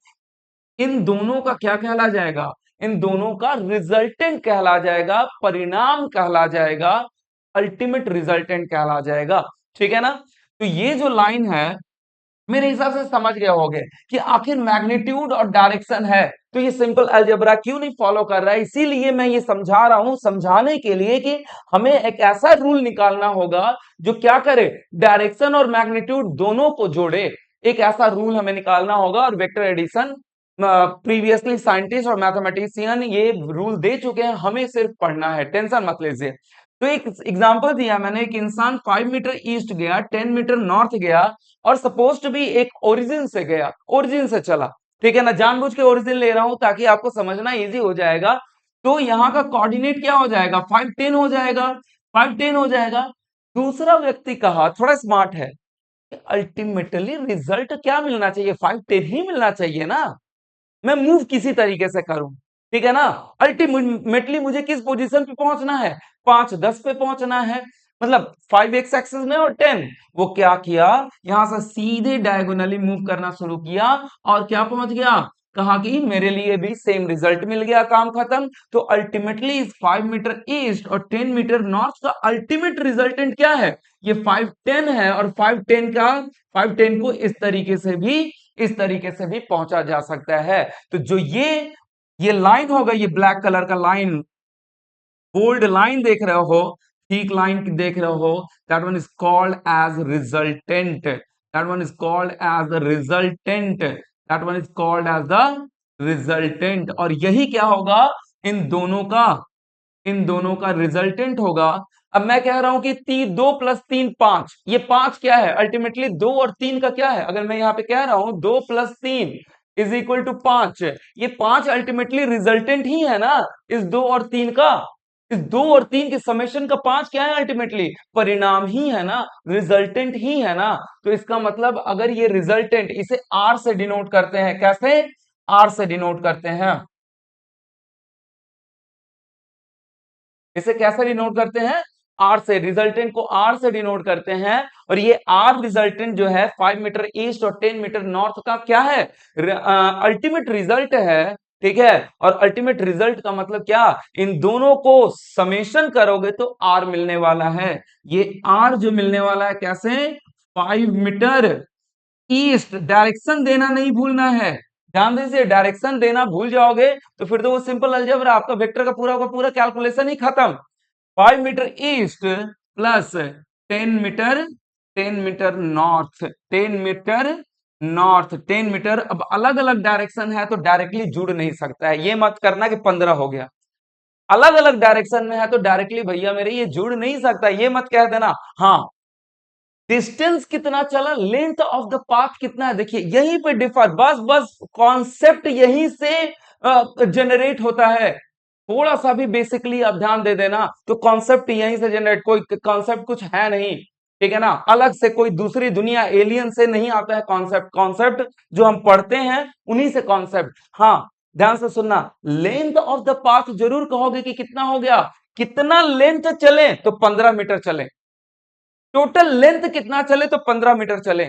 इन दोनों का क्या कहला जाएगा, इन दोनों का रिजल्टेंट कहला जाएगा, परिणाम कहला जाएगा, अल्टीमेट रिजल्टेंट कहला जाएगा। ठीक है ना। तो ये जो लाइन है, मेरे हिसाब से समझ गए होगे कि आखिर मैग्नीट्यूड और डायरेक्शन है तो ये सिंपल अलजेब्रा क्यों नहीं फॉलो कर रहा है। इसीलिए मैं ये समझा रहा हूं, समझाने के लिए कि हमें एक ऐसा रूल निकालना होगा जो क्या करे, डायरेक्शन और मैग्नीट्यूड दोनों को जोड़े। एक ऐसा रूल हमें निकालना होगा, और वेक्टर एडिशन प्रीवियसली साइंटिस्ट और मैथमेटिशियन ये रूल दे चुके हैं, हमें सिर्फ पढ़ना है, टेंशन मत लीजिए। तो एक एग्जांपल दिया मैंने, एक इंसान 5 मीटर ईस्ट गया, 10 मीटर नॉर्थ गया, और सपोज टू बी एक ओरिजिन से गया, ओरिजिन से चला। ठीक है ना, जानबूझ के ओरिजिन ले रहा हूं ताकि आपको समझना इजी हो जाएगा। तो यहाँ का कोऑर्डिनेट क्या हो जाएगा, 510 हो जाएगा, 510 हो जाएगा। दूसरा व्यक्ति कहा, थोड़ा स्मार्ट है, अल्टीमेटली रिजल्ट क्या मिलना चाहिए, 510 ही मिलना चाहिए ना, मैं मूव किसी तरीके से करूं। ठीक है ना, अल्टीमेटली मुझे किस पोजीशन पे पहुंचना है, 510 पे पहुंचना है, मतलब 5x एक्सिस में और 10। वो क्या किया, यहां से सीधे डायगोनली मूव करना शुरू किया, और क्या पहुंच गया, कहा कि मेरे लिए भी सेम रिजल्ट मिल गया, काम खत्म। तो अल्टीमेटली इस 5 मीटर ईस्ट और 10 मीटर नॉर्थ का अल्टीमेट रिजल्टेंट क्या है, ये 510 है। और 510 को इस तरीके से भी पहुंचा जा सकता है। तो जो ये लाइन होगा, ये ब्लैक कलर का लाइन, बोल्ड लाइन देख रहे हो, ठीक लाइन देख रहे हो, that one is called as resultant, that one is called as the resultant, that one is called as the resultant. और यही क्या होगा, इन दोनों का रिजल्टेंट होगा। अब मैं कह रहा हूं कि 2 + 3 5, ये 5 क्या है, अल्टीमेटली 2 और 3 का क्या है, अगर मैं यहां पे कह रहा हूं 2 + 3 = 5, ये 5 अल्टीमेटली रिजल्टेंट ही है ना इस 2 और 3 का। इस 2 और 3 के समेशन का 5 क्या है, अल्टीमेटली परिणाम ही है ना, रिजल्टेंट ही है ना। तो इसका मतलब अगर ये रिजल्टेंट, इसे आर से डिनोट करते हैं, कैसे, आर से डिनोट करते हैं, इसे कैसे डिनोट करते हैं, आर से, रिजल्टेंट को आर से डिनोट करते हैं। और ये आर रिजल्टेंट जो है 5 मीटर ईस्ट और 10 मीटर नॉर्थ का क्या है, अल्टीमेट रिजल्ट है। ठीक है, और अल्टीमेट रिजल्ट का मतलब क्या, इन दोनों को समेशन करोगे तो आर मिलने वाला है। ये आर जो मिलने वाला है कैसे, 5 मीटर ईस्ट, डायरेक्शन देना नहीं भूलना है, ध्यान दीजिए, डायरेक्शन देना भूल जाओगे तो फिर तो वो सिंपल अलजेब्रा, आपका वेक्टर का पूरा कैलकुलेशन ही खत्म। 5 metre east plus 10 metre, 10 metre north, 10 metre north, 10 metre. अब अलग अलग डायरेक्शन है तो डायरेक्टली जुड़ नहीं सकता है, ये मत करना कि 15 हो गया। अलग अलग डायरेक्शन में है तो डायरेक्टली भैया मेरे ये जुड़ नहीं सकता, ये मत कह देना। हाँ, डिस्टेंस कितना चला, लेंथ ऑफ द पाथ कितना है, देखिए यहीं पे डिफर, बस बस कॉन्सेप्ट यहीं से जनरेट होता है। थोड़ा सा भी बेसिकली आप ध्यान दे देना तो कॉन्सेप्ट यहीं से जनरेट, कोई कॉन्सेप्ट कुछ है नहीं। ठीक है ना, अलग से कोई दूसरी दुनिया एलियन से नहीं आता है कॉन्सेप्ट, कॉन्सेप्ट जो हम पढ़ते हैं उन्हीं से कॉन्सेप्ट। हाँ, ध्यान से सुनना, लेंथ ऑफ द पाथ जरूर कहोगे कि कितना हो गया, कितना लेंथ चले तो 15 मीटर चले, टोटल लेंथ कितना चले तो 15 मीटर चले।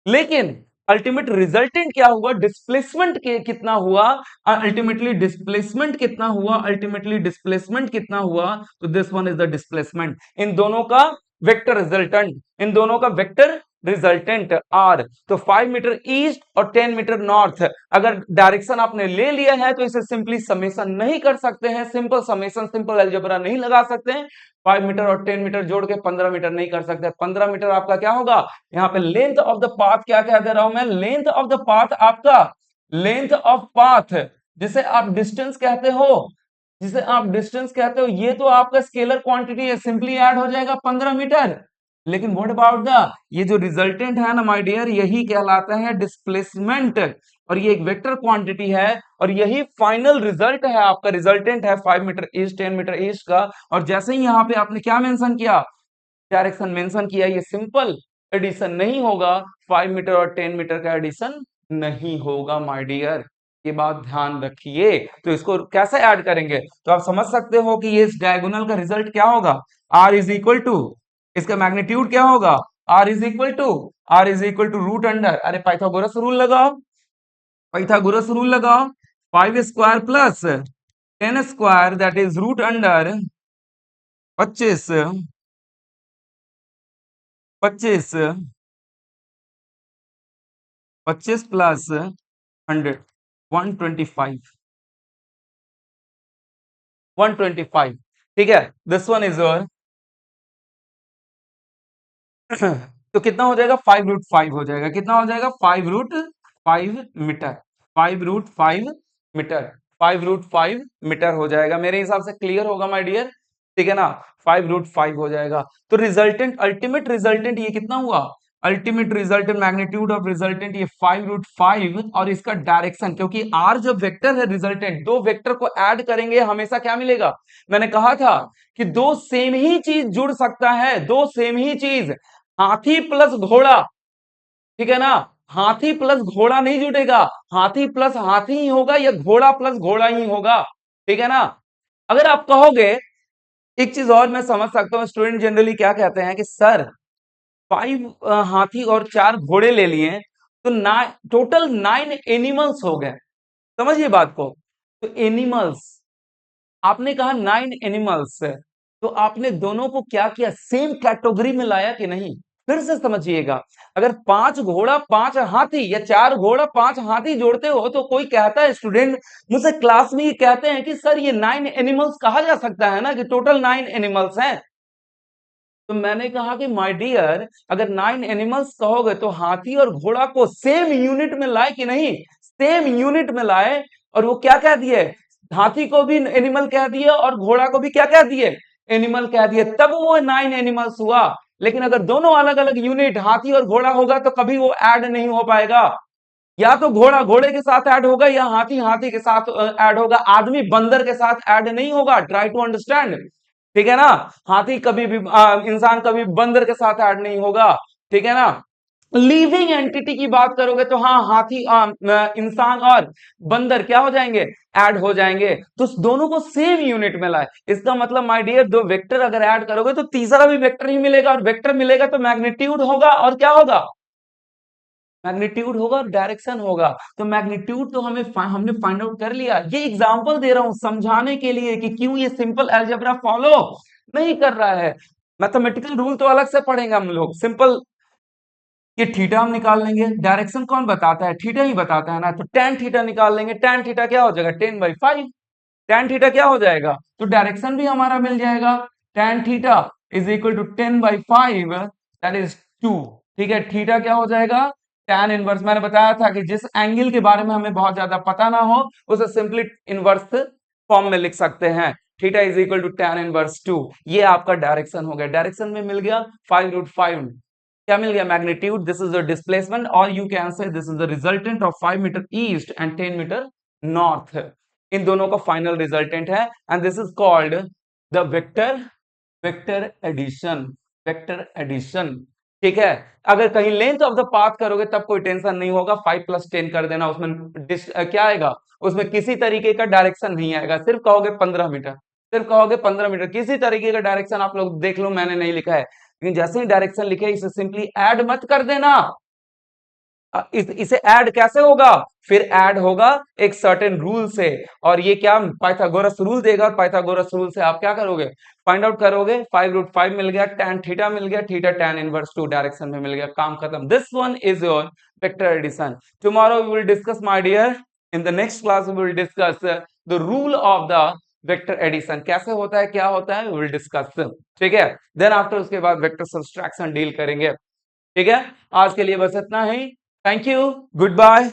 लेकिन अल्टीमेट रिजल्टेंट क्या हुआ, डिस्प्लेसमेंट के कितना हुआ, अल्टीमेटली डिस्प्लेसमेंट कितना हुआ, तो this one is the displacement. इन दोनों का वेक्टर रिजल्टेंट, इन दोनों का वेक्टर रिजल्टेंट आर। तो 5 मीटर ईस्ट और 10 मीटर नॉर्थ, अगर डायरेक्शन आपने ले लिया है तो इसे सिंपली समेशन नहीं कर सकते हैं, सिंपल समेशन, सिंपल अलजेब्रा नहीं लगा सकते हैं। 5 मीटर और 10 मीटर जोड़ के 15 मीटर नहीं कर सकते। 15 मीटर आपका क्या होगा, यहाँ पे लेंथ ऑफ द पाथ क्या कह दे रहा हूं मैं, लेंथ ऑफ द पाथ आपका, लेंथ ऑफ पाथ जिसे आप डिस्टेंस कहते हो, जिसे आप डिस्टेंस कहते हो, ये तो आपका स्केलर क्वांटिटी है, सिंपली ऐड हो जाएगा 15 मीटर। लेकिन व्हाट अबाउट द, ये जो रिजल्टेंट है ना माय डियर, यही कहलाता है डिस्प्लेसमेंट, और ये एक वेक्टर क्वांटिटी है, और यही फाइनल रिजल्ट है, आपका रिजल्टेंट है 5 मीटर ईस्ट 10 मीटर ईस्ट का। और जैसे ही यहाँ पे आपने क्या मेंशन किया, डायरेक्शन मेंशन किया, ये सिंपल एडिशन नहीं होगा, 5 मीटर और 10 मीटर का एडिशन नहीं होगा माय डियर, ये बात ध्यान रखिए। तो इसको कैसे ऐड करेंगे, तो आप समझ सकते हो कि ये इस डायगोनल का रिजल्ट क्या होगा, r इज इक्वल टू, इसका मैग्नीट्यूड क्या होगा, r is equal to, r is equal to root under, अरे पाइथागोरस रूल लगाओ, पाइथागोरस रूल लगाओ, 5 square plus 10 square that is root under 25, 25, 25 plus 100, 125, 125, ठीक है, दिस वन इज योर तो कितना हो जाएगा, 5√5 हो जाएगा, कितना हो जाएगा, 5√5 मीटर, 5√5 मीटर, 5√5 मीटर हो जाएगा, मेरे हिसाब से क्लियर होगा माय डियर, ठीक है ना, 5√5 हो जाएगा। तो रिजल्टेंट, अल्टीमेट रिजल्टेंट ये कितना हुआ, ultimate resultant, magnitude of resultant ये 5√5, और इसका डायरेक्शन, क्योंकि आर जब वेक्टर है, रिजल्टेंट दो वेक्टर को ऐड करेंगे हमेशा क्या मिलेगा, मैंने कहा था कि दो सेम ही चीज जुड़ सकता है, दो सेम ही चीज, हाथी प्लस घोड़ा, ठीक है ना, हाथी प्लस घोड़ा नहीं जुटेगा, हाथी प्लस हाथी ही होगा, या घोड़ा प्लस घोड़ा ही होगा, ठीक है ना। अगर आप कहोगे, एक चीज और मैं समझ सकता हूं, स्टूडेंट जनरली क्या कहते हैं कि सर 5 हाथी और 4 घोड़े ले लिए तो टोटल 9 एनिमल्स हो गए, समझिए बात को, तो एनिमल्स, आपने कहा 9 एनिमल्स, तो आपने दोनों को क्या किया, सेम कैटेगरी में लाया कि नहीं, फिर से समझिएगा, अगर 5 घोड़ा 5 हाथी या 4 घोड़ा 5 हाथी जोड़ते हो तो कोई कहता है, स्टूडेंट मुझसे क्लास में ये कहते हैं कि सर ये 9 एनिमल्स कहा जा सकता है ना, कि टोटल 9 एनिमल्स हैं, तो मैंने कहा कि माय डियर, अगर 9 एनिमल्स कहोगे तो हाथी और घोड़ा को सेम यूनिट में लाए कि नहीं, सेम यूनिट में लाए, और वो क्या कह दिए, हाथी को भी एनिमल कह दिए और घोड़ा को भी क्या कह दिए, एनिमल कह दिए, तब वो 9 एनिमल्स हुआ। लेकिन अगर दोनों अलग अलग यूनिट हाथी और घोड़ा होगा तो कभी वो ऐड नहीं हो पाएगा, या तो घोड़ा घोड़े के साथ ऐड होगा, या हाथी हाथी के साथ ऐड होगा, आदमी बंदर के साथ ऐड नहीं होगा, ट्राई टू अंडरस्टैंड, ठीक है ना, हाथी कभी भी इंसान कभी बंदर के साथ ऐड नहीं होगा, ठीक है ना। लिविंग एंटिटी की बात करोगे तो हाँ, हाथी इंसान और बंदर क्या हो जाएंगे, ऐड हो जाएंगे, तो दोनों को सेम यूनिट में लाए, इसका मतलब माय डियर दो वेक्टर अगर ऐड करोगे तो तीसरा भी वेक्टर ही मिलेगा, और वेक्टर मिलेगा तो मैग्नीट्यूड होगा, और क्या होगा, मैग्नीट्यूड होगा और डायरेक्शन होगा। तो मैग्नीट्यूड तो हमने फाइंड आउट कर लिया, ये एग्जांपल दे रहा हूं समझाने के लिए कि क्यों ये सिंपल अलजेब्रा फॉलो नहीं कर रहा है, मैथमेटिकल रूल तो अलग से पढ़ेंगे हम लोग, सिंपल ये थीटा हम निकाल लेंगे, डायरेक्शन कौन बताता है, थीटा ही बताता है ना, तो tan थीटा निकाल लेंगे, tan थीटा क्या हो जाएगा, 10/5, tan थीटा क्या हो जाएगा, तो डायरेक्शन भी हमारा मिल जाएगा, tan theta is equal to 10/5 that is 2, ठीक है, थीटा क्या हो जाएगा, tan इनवर्स, मैंने बताया था कि जिस एंगल के बारे में हमें बहुत ज्यादा पता ना हो उसे सिंपली इनवर्स फॉर्म में लिख सकते हैं, theta is equal to tan inverse 2, ये आपका डायरेक्शन हो गया, डायरेक्शन में मिल गया 5√5, क्या मिल गया, magnitude, this is the displacement, और you can say this is the resultant of 5 metre east and 10 metre north, इन दोनों का फाइनल रिजल्टेंट है, and this is called the vector, vector addition, vector addition, ठीक है। अगर कहीं लेंथ ऑफ द पाथ करोगे तब कोई टेंशन नहीं होगा, 5 + 10 कर देना, उसमें क्या आएगा, उसमें किसी तरीके का डायरेक्शन नहीं आएगा, सिर्फ कहोगे 15 मीटर, सिर्फ कहोगे 15 मीटर, किसी तरीके का डायरेक्शन आप लोग देख लो, मैंने नहीं लिखा है, लेकिन जैसे ही डायरेक्शन लिखे इसे सिंपली ऐड मत कर देना, इसे ऐड कैसे होगा, फिर ऐड होगा एक सर्टेन रूल से, और ये क्या पाइथागोरस रूल देगा, और पाइथागोरस रूल से आप क्या करोगे, फाइंड आउट करोगे। 5√5 मिल गया, tan थीटा मिल गया, थीटा tan इनवर्स 2 डायरेक्शन में मिल गया, काम खत्म। This one is your vector addition. Tomorrow we will discuss my dear, in the next class we will discuss the rule of the vector addition, कैसे होता है, क्या होता है, वी विल डिस्कस। ठीक है, देन आफ्टर उसके बाद वेक्टर सब्सट्रैक्शन डील करेंगे। ठीक है, आज के लिए बस इतना ही। Thank you, good bye.